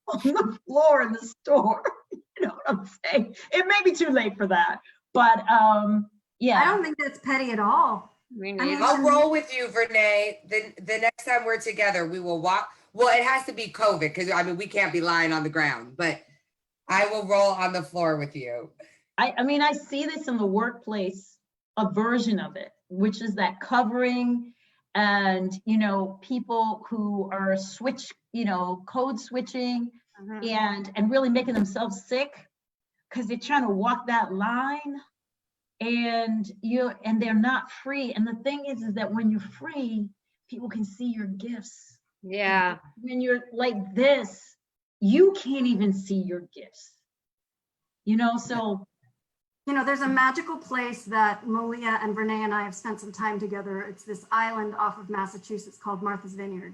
on the floor in the store. You know what I'm saying? It may be too late for that, but yeah. I don't think that's petty at all. Me I mean, neither. I'll roll with you, Vernā. The next time we're together, we will walk. Well, it has to be COVID because I mean we can't be lying on the ground, but I will roll on the floor with you. I mean, I see this in the workplace, a version of it, which is that covering and, you know, people who are code switching and really making themselves sick because they're trying to walk that line and they're not free. And the thing is that when you're free, people can see your gifts. Yeah. When you're like this, you can't even see your gifts, you know, so. You know, there's a magical place that Malia and Vernā and I have spent some time together. It's this island off of Massachusetts called Martha's Vineyard.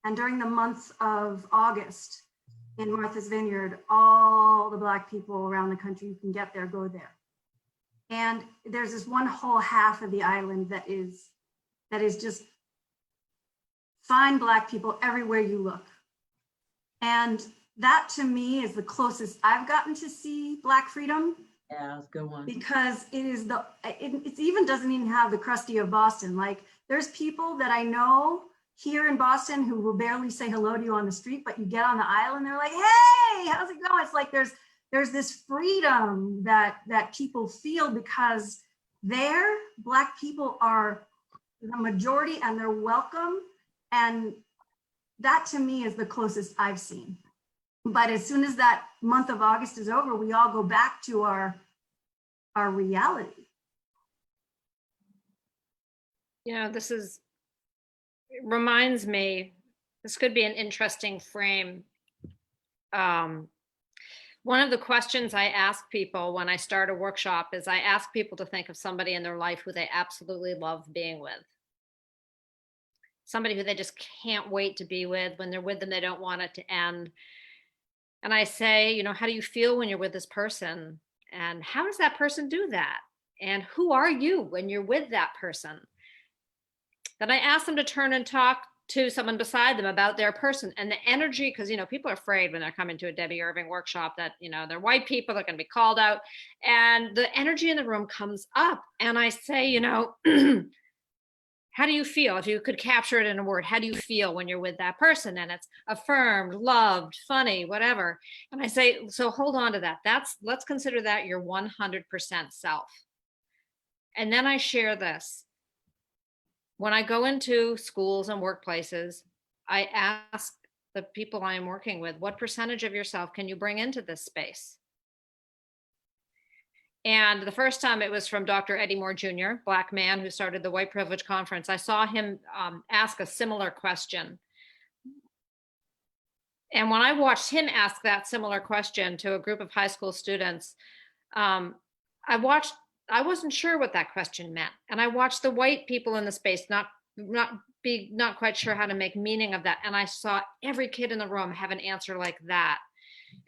And during the month of August in Martha's Vineyard, all the Black people around the country who can get there, go there. And there's this one whole half of the island that is just fine Black people everywhere you look. And that to me is the closest I've gotten to see Black freedom. Yeah, that's a good one. Because it is it even doesn't even have the crusty of Boston. Like there's people that I know here in Boston who will barely say hello to you on the street, but you get on the aisle and they're like, hey, how's it going? It's like there's this freedom that people feel because there, Black people are the majority and they're welcome. And that to me is the closest I've seen. But as soon as that month of August is over, we all go back to our reality. You know, it reminds me, this could be an interesting frame. One of the questions I ask people when I start a workshop is I ask people to think of somebody in their life who they absolutely love being with. Somebody who they just can't wait to be with. When they're with them, they don't want it to end. And I say, you know, how do you feel when you're with this person? And how does that person do that? And who are you when you're with that person? Then I ask them to turn and talk to someone beside them about their person and the energy, because, you know, people are afraid when they're coming to a Debby Irving workshop that, you know, they're white people, they're going to be called out. And the energy in the room comes up. And I say, you know, how do you feel? If you could capture it in a word, how do you feel when you're with that person? And it's affirmed, loved, funny, whatever. And I say, so hold on to that. Let's consider that your 100% self. And then I share this. When I go into schools and workplaces, I ask the people I am working with, what percentage of yourself can you bring into this space? And the first time it was from Dr. Eddie Moore Jr., Black man who started the White Privilege Conference. I saw him ask a similar question. And when I watched him ask that similar question to a group of high school students, I wasn't sure what that question meant. And I watched the white people in the space not quite sure how to make meaning of that. And I saw every kid in the room have an answer like that.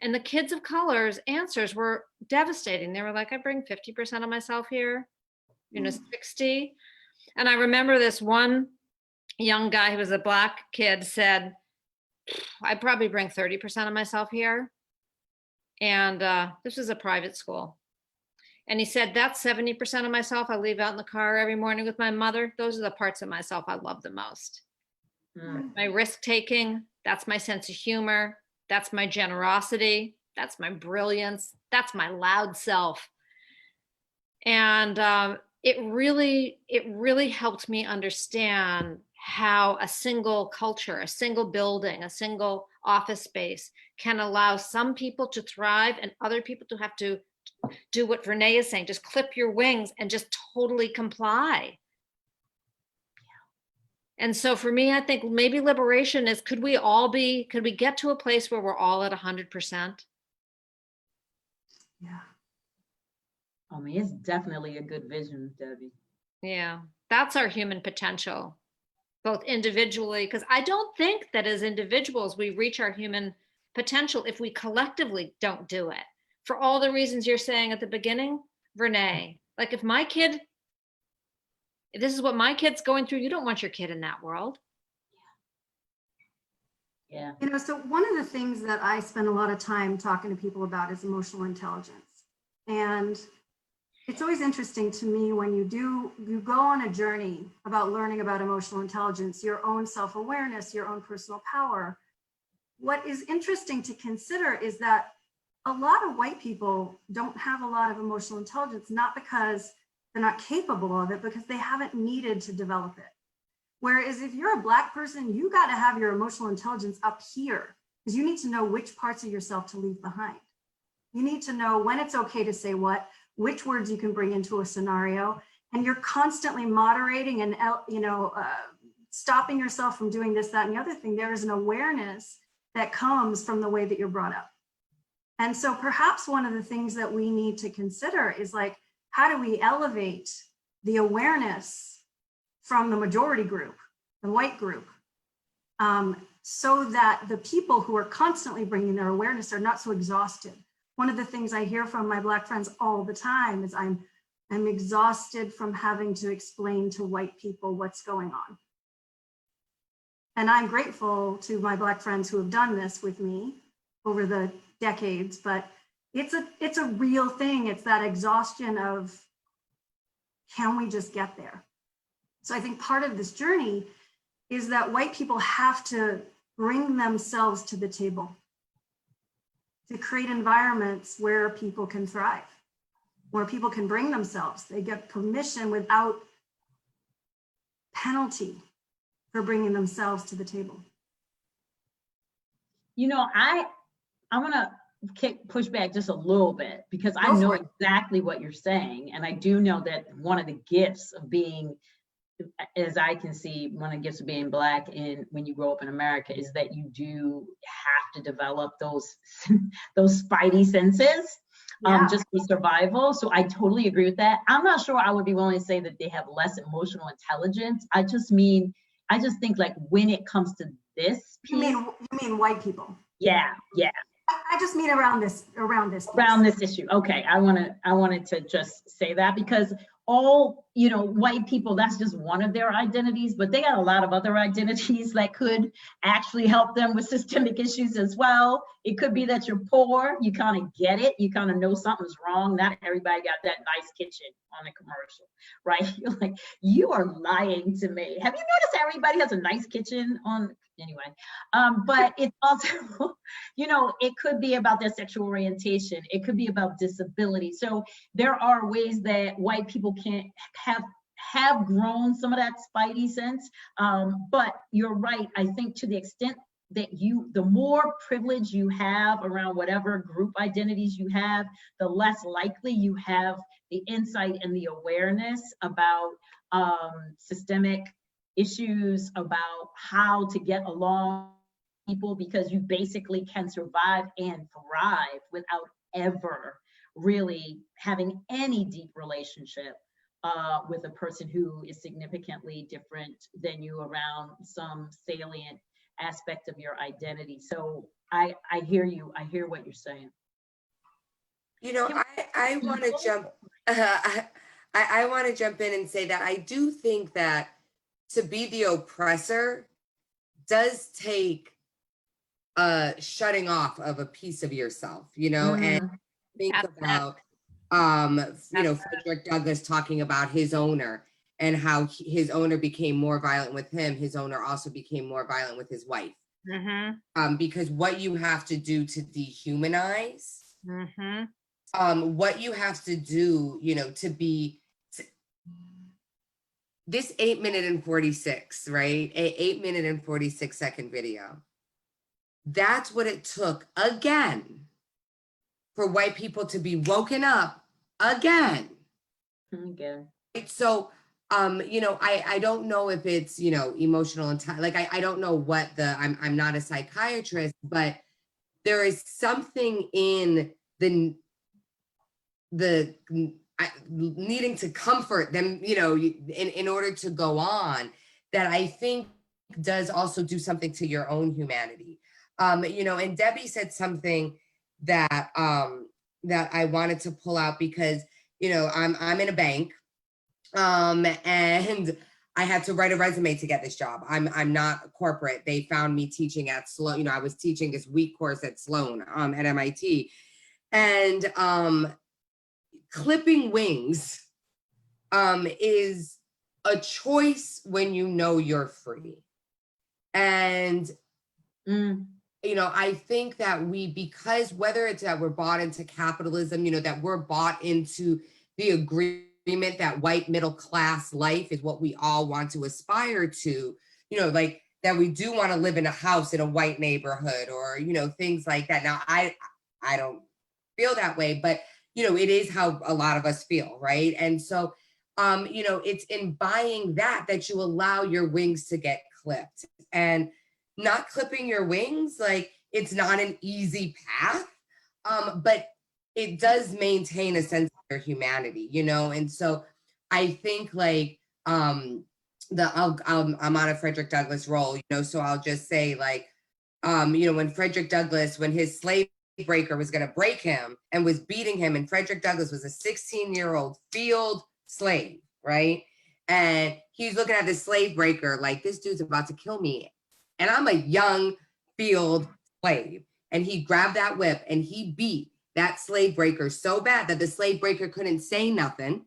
And the kids of color's answers were devastating. They were like, I bring 50% of myself here, 60. And I remember this one young guy who was a Black kid said, I probably bring 30% of myself here. And this was a private school. And he said, that's 70% of myself I leave out in the car every morning with my mother. Those are the parts of myself I love the most. My risk-taking, that's my sense of humor. That's my generosity. That's my brilliance. That's my loud self. And it really helped me understand how a single culture, a single building, a single office space can allow some people to thrive and other people to have to do what Vernā is saying, just clip your wings and just totally comply. And so for me, I think maybe liberation is, could we get to a place where we're all at 100%? Yeah. I mean, it's definitely a good vision, Debbie. Yeah, that's our human potential. both individually, because I don't think that as individuals we reach our human potential if we collectively don't do it. For all the reasons you're saying at the beginning, Vernā, like if this is what my kid's going through, you don't want your kid in that world. Yeah. You know, so one of the things that I spend a lot of time talking to people about is emotional intelligence. And it's always interesting to me when you go on a journey about learning about emotional intelligence, your own self-awareness, your own personal power. What is interesting to consider is that a lot of white people don't have a lot of emotional intelligence, not because they're not capable of it, because they haven't needed to develop it. Whereas if you're a Black person, you got to have your emotional intelligence up here, because you need to know which parts of yourself to leave behind. You need to know when it's okay to say what, which words you can bring into a scenario, and you're constantly moderating and stopping yourself from doing this, that, and the other thing. There is an awareness that comes from the way that you're brought up. And so perhaps one of the things that we need to consider is like, how do we elevate the awareness from the majority group, the white group, so that the people who are constantly bringing their awareness are not so exhausted. One of the things I hear from my Black friends all the time is I'm exhausted from having to explain to white people what's going on. And I'm grateful to my Black friends who have done this with me over the decades, but it's a real thing. It's that exhaustion of, can we just get there? So I think part of this journey is that white people have to bring themselves to the table to create environments where people can thrive, where people can bring themselves. They get permission without penalty for bringing themselves to the table. You know, I want to push back just a little bit, because I know exactly what you're saying. And I do know that one of the gifts of being, as I can see, one of the gifts of being Black when you grow up in America is that you do have to develop those spidey senses, just for survival. So I totally agree with that. I'm not sure I would be willing to say that they have less emotional intelligence. I just think like when it comes to this piece. You mean white people? Yeah. I just mean around this issue. Okay, I wanted to just say that, because all, white people, that's just one of their identities, but they got a lot of other identities that could actually help them with systemic issues as well. It could be that you're poor, you kind of get it, you kind of know something's wrong. Not everybody got that nice kitchen on a commercial, right? You're like, you are lying to me. Have you noticed everybody has a nice kitchen on? Anyway, but it's also, it could be about their sexual orientation. It could be about disability. So there are ways that white people can have grown some of that spidey sense. But you're right. I think to the extent that the more privilege you have around whatever group identities you have, the less likely you have the insight and the awareness about systemic issues, about how to get along with people, because you basically can survive and thrive without ever really having any deep relationship with a person who is significantly different than you around some salient aspect of your identity. So I hear you. I hear what you're saying. I want to jump. I want to jump in and say that I do think that to be the oppressor does take shutting off of a piece of yourself, and think about, Frederick Douglass talking about his owner and how his owner became more violent with him. His owner also became more violent with his wife. Because what you have to do to dehumanize, what you have to do, to be, this 8 minute and 46, right? 8 minute and 46 second video. That's what it took again for white people to be woken up again. Right? So, I don't know if it's, emotional and like, I don't know what I'm not a psychiatrist, but there is something in the needing to comfort them, in order to go on, that I think does also do something to your own humanity. You know, and Debbie said something that that I wanted to pull out because, you know, I'm in a bank, and I had to write a resume to get this job. I'm not corporate. They found me teaching at Sloan. You know, I was teaching this week course at Sloan at MIT, and clipping wings is a choice when you know you're free. And you know, I think that because whether it's that we're bought into capitalism, you know, that we're bought into the agreement that white middle class life is what we all want to aspire to, you know, like that we do want to live in a house in a white neighborhood or, you know, things like that. Now, I don't feel that way, but, you know, it is how a lot of us feel, right? And so, you know, it's in buying that you allow your wings to get clipped. And not clipping your wings, like it's not an easy path, but it does maintain a sense of your humanity, you know? And so I think like, I'm on a Frederick Douglass role, you know, so I'll just say like, you know, when Frederick Douglass, when his slave breaker was going to break him and was beating him, and Frederick Douglass was a 16-year-old field slave, right? And he's looking at this slave breaker like, this dude's about to kill me. And I'm a young field slave. And he grabbed that whip and he beat that slave breaker so bad that the slave breaker couldn't say nothing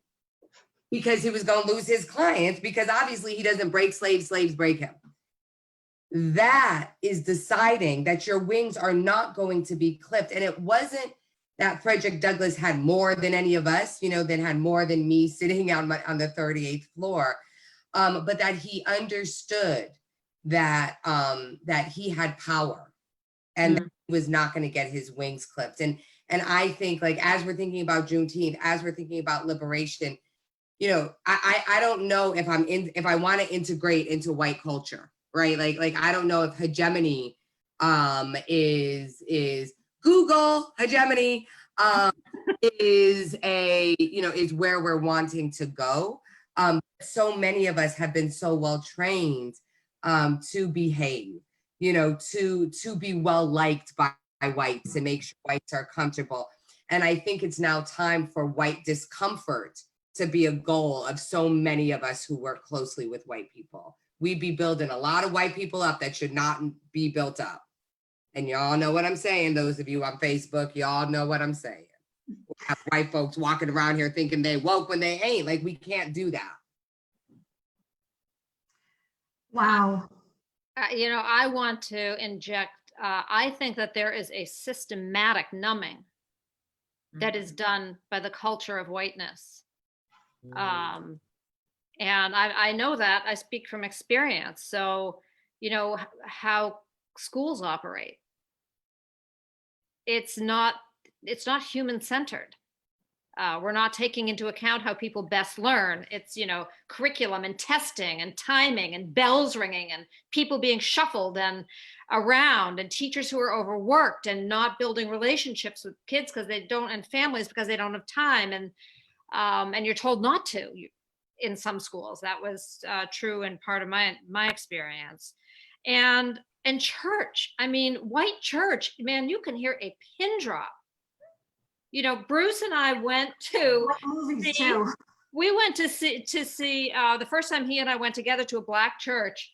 because he was going to lose his clients, because obviously he doesn't break slaves, slaves break him. That is deciding that your wings are not going to be clipped. And it wasn't that Frederick Douglass had more than any of us, you know, that had more than me sitting on the 38th floor, but that he understood that that he had power and that he was not going to get his wings clipped. And I think like, as we're thinking about Juneteenth, as we're thinking about liberation, you know, I don't know if I want to integrate into white culture, right? Like I don't know if hegemony is Google hegemony is is where we're wanting to go. So many of us have been so well trained to behave, you know, to be well liked by whites and make sure whites are comfortable. And I think it's now time for white discomfort to be a goal of so many of us who work closely with white people. We'd be building a lot of white people up that should not be built up. And y'all know what I'm saying. Those of you on Facebook, y'all know what I'm saying. We have white folks walking around here thinking they woke when they ain't. Like, we can't do that. Wow. You know, I want to inject, I think that there is a systematic numbing that is done by the culture of whiteness. And I know that, I speak from experience. So, you know, how schools operate. It's not human-centered. We're not taking into account how people best learn. It's, you know, curriculum and testing and timing and bells ringing and people being shuffled and around, and teachers who are overworked and not building relationships with kids because they don't, and families because they don't have time. And you're told not to in some schools. That was true in part of my experience. And church, I mean, white church, man, you can hear a pin drop. You know, Bruce and I went to Movies too. We went to see the first time he and I went together to a black church.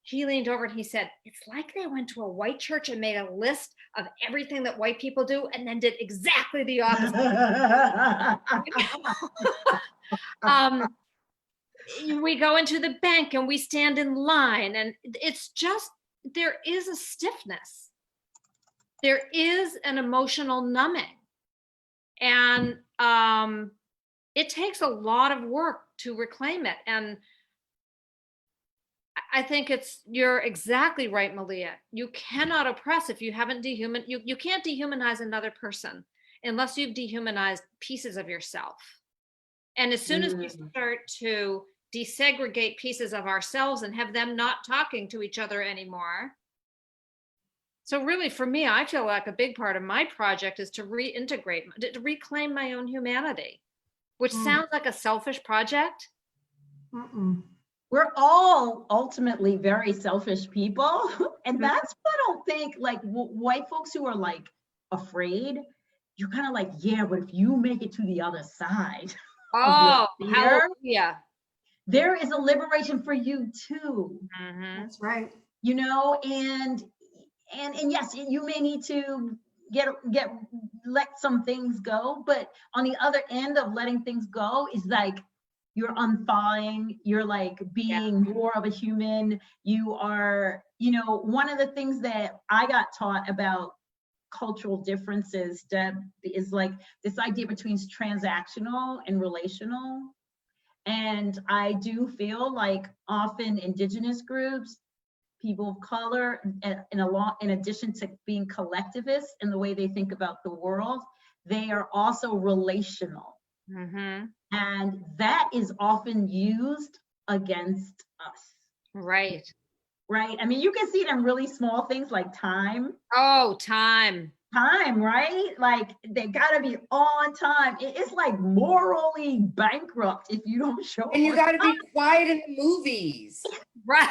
He leaned over and he said, it's like they went to a white church and made a list of everything that white people do and then did exactly the opposite. We go into the bank and we stand in line, and it's just, there is a stiffness. There is an emotional numbing. And it takes a lot of work to reclaim it. And I think you're exactly right, Malia. You cannot oppress if you haven't you can't dehumanize another person unless you've dehumanized pieces of yourself. And as soon as we start to desegregate pieces of ourselves and have them not talking to each other anymore. So really, for me, I feel like a big part of my project is to reintegrate, to reclaim my own humanity, which sounds like a selfish project. Mm-mm. we're all ultimately very selfish people. And that's what I don't think, like white folks who are like afraid, you're kind of like, yeah, but if you make it to the other side Oh, of your fear, hallelujah. there is a liberation for you too. Mhm. That's right. You know, and yes, you may need to let some things go, but on the other end of letting things go is like you're unthawing, you're like being more of a human. You are, you know, one of the things that I got taught about cultural differences, Deb, is like this idea between transactional and relational. And I do feel like often indigenous groups, people of color, in addition to being collectivists in the way they think about the world, they are also relational. Mhm. And that is often used against us. Right. Right? I mean, you can see it in really small things like time. Oh, time. Time, right? Like they gotta be on time. It's like morally bankrupt if you don't show up. And you got to be quiet in the movies. Right.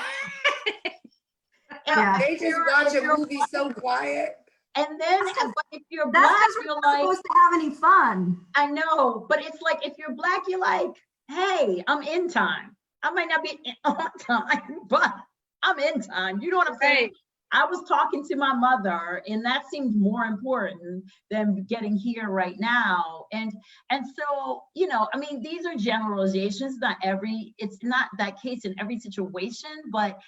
Yeah. They just watch a movie so quiet. And then, but if you're That's black, because we're you're not like, supposed to have any fun. I know, but it's like if you're black, you're like, hey, I'm in time. I might not be on time, but I'm in time. You know what I'm saying? Right. I was talking to my mother, and that seemed more important than getting here right now. And so, you know, I mean, these are generalizations. It's not that case in every situation, but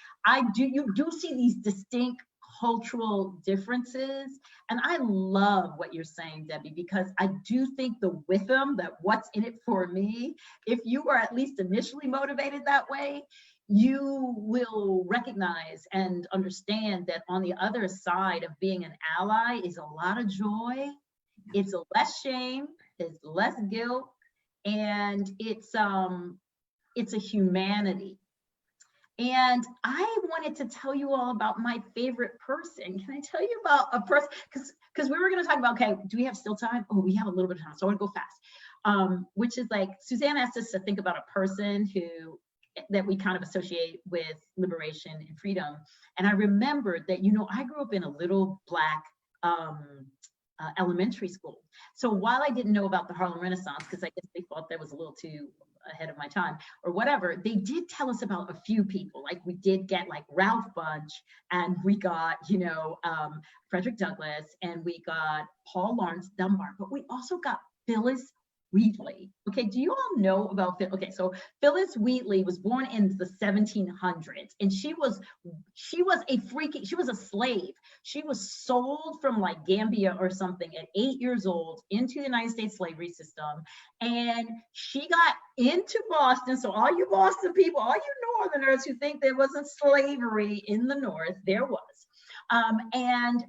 you do see these distinct cultural differences. And I love what you're saying, Debbie, because I do think the rhythm, that what's in it for me, if you were at least initially motivated that way, you will recognize and understand that on the other side of being an ally is a lot of joy. It's a less shame, it's less guilt, and it's a humanity. And I wanted to tell you all about my favorite person. Can I tell you about a person? Because we were going to talk about, okay, do we have still time? Oh, we have a little bit of time, so I want to go fast. Which is like, Susanne asked us to think about a person that we kind of associate with liberation and freedom. And I remembered that, you know, I grew up in a little Black elementary school. So while I didn't know about the Harlem Renaissance, because I guess they thought that was a little too ahead of my time or whatever, they did tell us about a few people. Like we did get like Ralph Bunche, and we got, you know, Frederick Douglass, and we got Paul Laurence Dunbar, but we also got Phyllis Wheatley. Okay, do you all know about okay, so Phyllis Wheatley was born in the 1700s, and she was a slave. She was sold from like Gambia or something at 8 years old into the United States slavery system, and she got into Boston. So all you Boston people, all you Northerners who think there wasn't slavery in the North, there was. And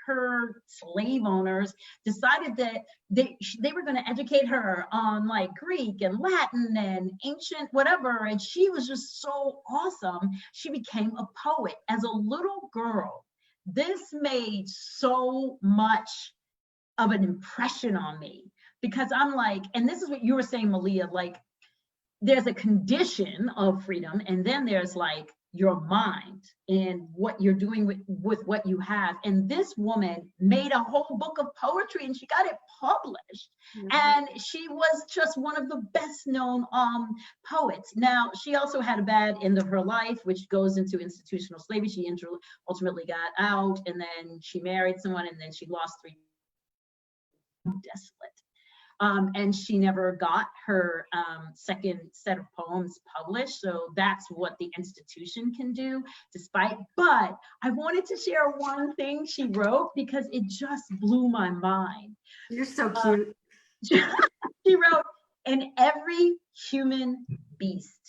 her slave owners decided that they were going to educate her on like Greek and Latin and ancient whatever, and she was just so awesome. She became a poet as a little girl. This made so much of an impression on me, because I'm like, and this is what you were saying, Malia, like there's a condition of freedom, and then there's like your mind and what you're doing with what you have. And this woman made a whole book of poetry, and she got it published. Mm-hmm. And she was just one of the best known poets. Now, she also had a bad end of her life, which goes into institutional slavery. She ultimately got out, and then she married someone, and then she lost 3 desolate. And she never got her second set of poems published. So that's what the institution can do, but I wanted to share one thing she wrote because it just blew my mind. You're so cute. She wrote, "In every human beast,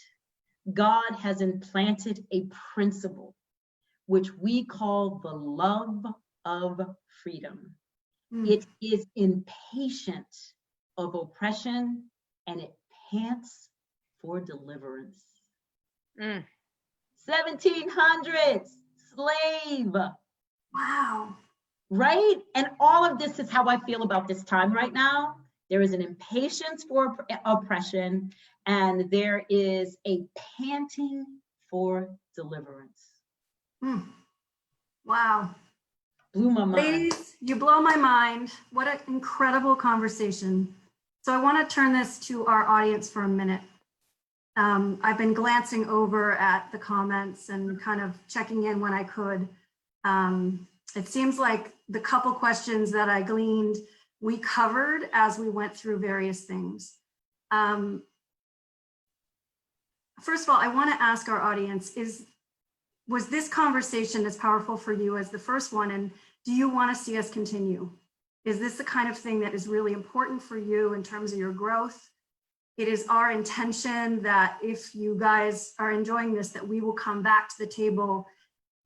God has implanted a principle which we call the love of freedom. It is impatient of oppression, and it pants for deliverance." 1700s, slave. Wow. Right? And all of this is how I feel about this time right now. There is an impatience for oppression, and there is a panting for deliverance. Wow. Blew my mind. Ladies, you blow my mind. What an incredible conversation. So I want to turn this to our audience for a minute. I've been glancing over at the comments and kind of checking in when I could. It seems like the couple questions that I gleaned, we covered as we went through various things. First of all, I want to ask our audience, was this conversation as powerful for you as the first one? And do you want to see us continue? Is this the kind of thing that is really important for you in terms of your growth? It is our intention that if you guys are enjoying this, that we will come back to the table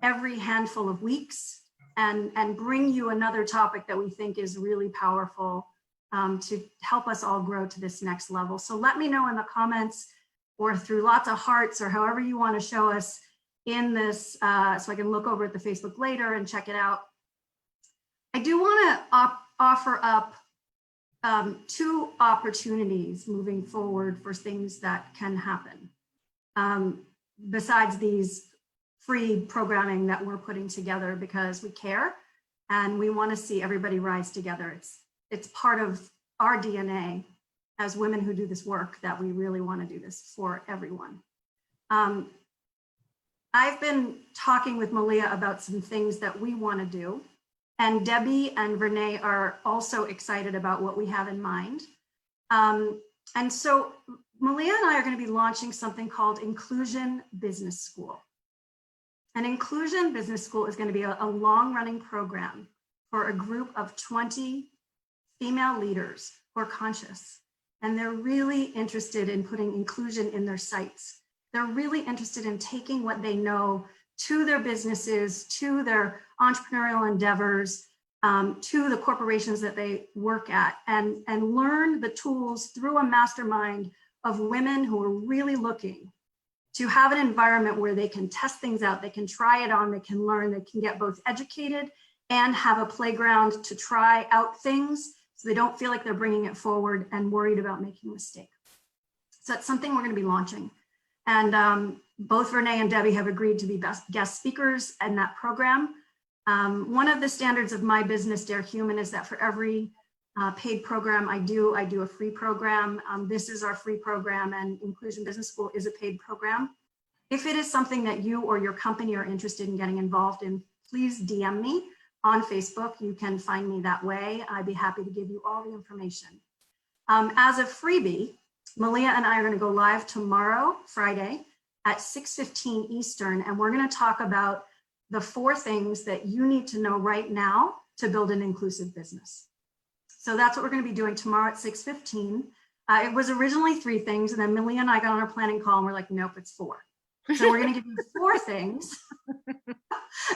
every handful of weeks and bring you another topic that we think is really powerful to help us all grow to this next level. So let me know in the comments or through lots of hearts or however you want to show us in this so I can look over at the Facebook later and check it out. I do want to offer up two opportunities moving forward for things that can happen. Besides these free programming that we're putting together because we care and we want to see everybody rise together. It's part of our DNA as women who do this work that we really want to do this for everyone. I've been talking with Malia about some things that we want to do, and Debbie and Vernā are also excited about what we have in mind. And so Malia and I are going to be launching something called Inclusion Business School. An Inclusion Business School is going to be a long-running program for a group of 20 female leaders who are conscious, and they're really interested in putting inclusion in their sites. They're really interested in taking what they know to their businesses, to their entrepreneurial endeavors, to the corporations that they work at, and learn the tools through a mastermind of women who are really looking to have an environment where they can test things out, they can try it on, they can learn, they can get both educated and have a playground to try out things so they don't feel like they're bringing it forward and worried about making a mistake. So that's something we're going to be launching. And both Vernā and Debbie have agreed to be guest speakers in that program. One of the standards of my business, DAREHuman, is that for every paid program I do a free program. This is our free program, and Inclusion Business School is a paid program. If it is something that you or your company are interested in getting involved in, please DM me on Facebook. You can find me that way. I'd be happy to give you all the information. As a freebie, Malia and I are going to go live tomorrow, Friday, at 6:15 Eastern, and we're going to talk about the 4 things that you need to know right now to build an inclusive business. So that's what we're going to be doing tomorrow at 6:15. It was originally 3 things, and then Malia and I got on our planning call and we're like, nope, it's 4. So we're going to give you 4 things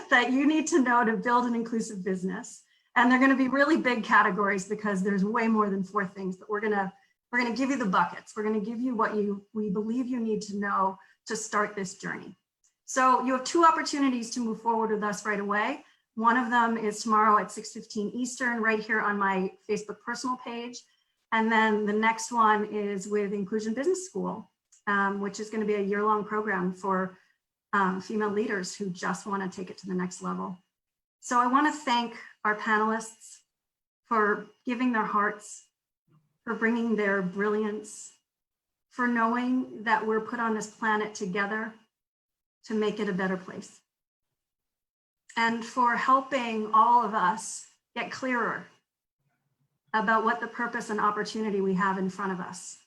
that you need to know to build an inclusive business. And they're going to be really big categories because there's way more than 4 things, but we're going to give you the buckets. We're going to give you what we believe you need to know to start this journey. So you have 2 opportunities to move forward with us right away. One of them is tomorrow at 6:15 Eastern, right here on my Facebook personal page. And then the next one is with Inclusion Business School, which is going to be a year-long program for female leaders who just want to take it to the next level. So I want to thank our panelists for giving their hearts, for bringing their brilliance, for knowing that we're put on this planet together to make it a better place, and for helping all of us get clearer about what the purpose and opportunity we have in front of us.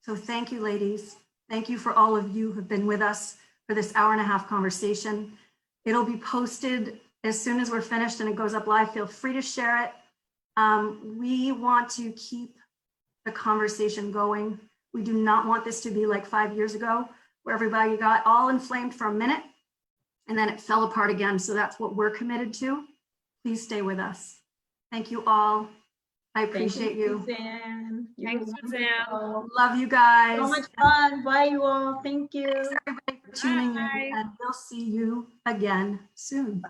So thank you, ladies. Thank you for all of you who've been with us for this hour-and-a-half conversation. It'll be posted as soon as we're finished and it goes up live. Feel free to share it. We want to keep the conversation going. We do not want this to be like 5 years ago, where everybody got all inflamed for a minute and then it fell apart again. So that's what we're committed to. Please stay with us. Thank you all. I appreciate you. Suzanne. Thanks, Suzanne. Love you guys. So much fun. Bye, you all. Thank you. Thanks everybody for tuning Bye. in, and we'll see you again soon.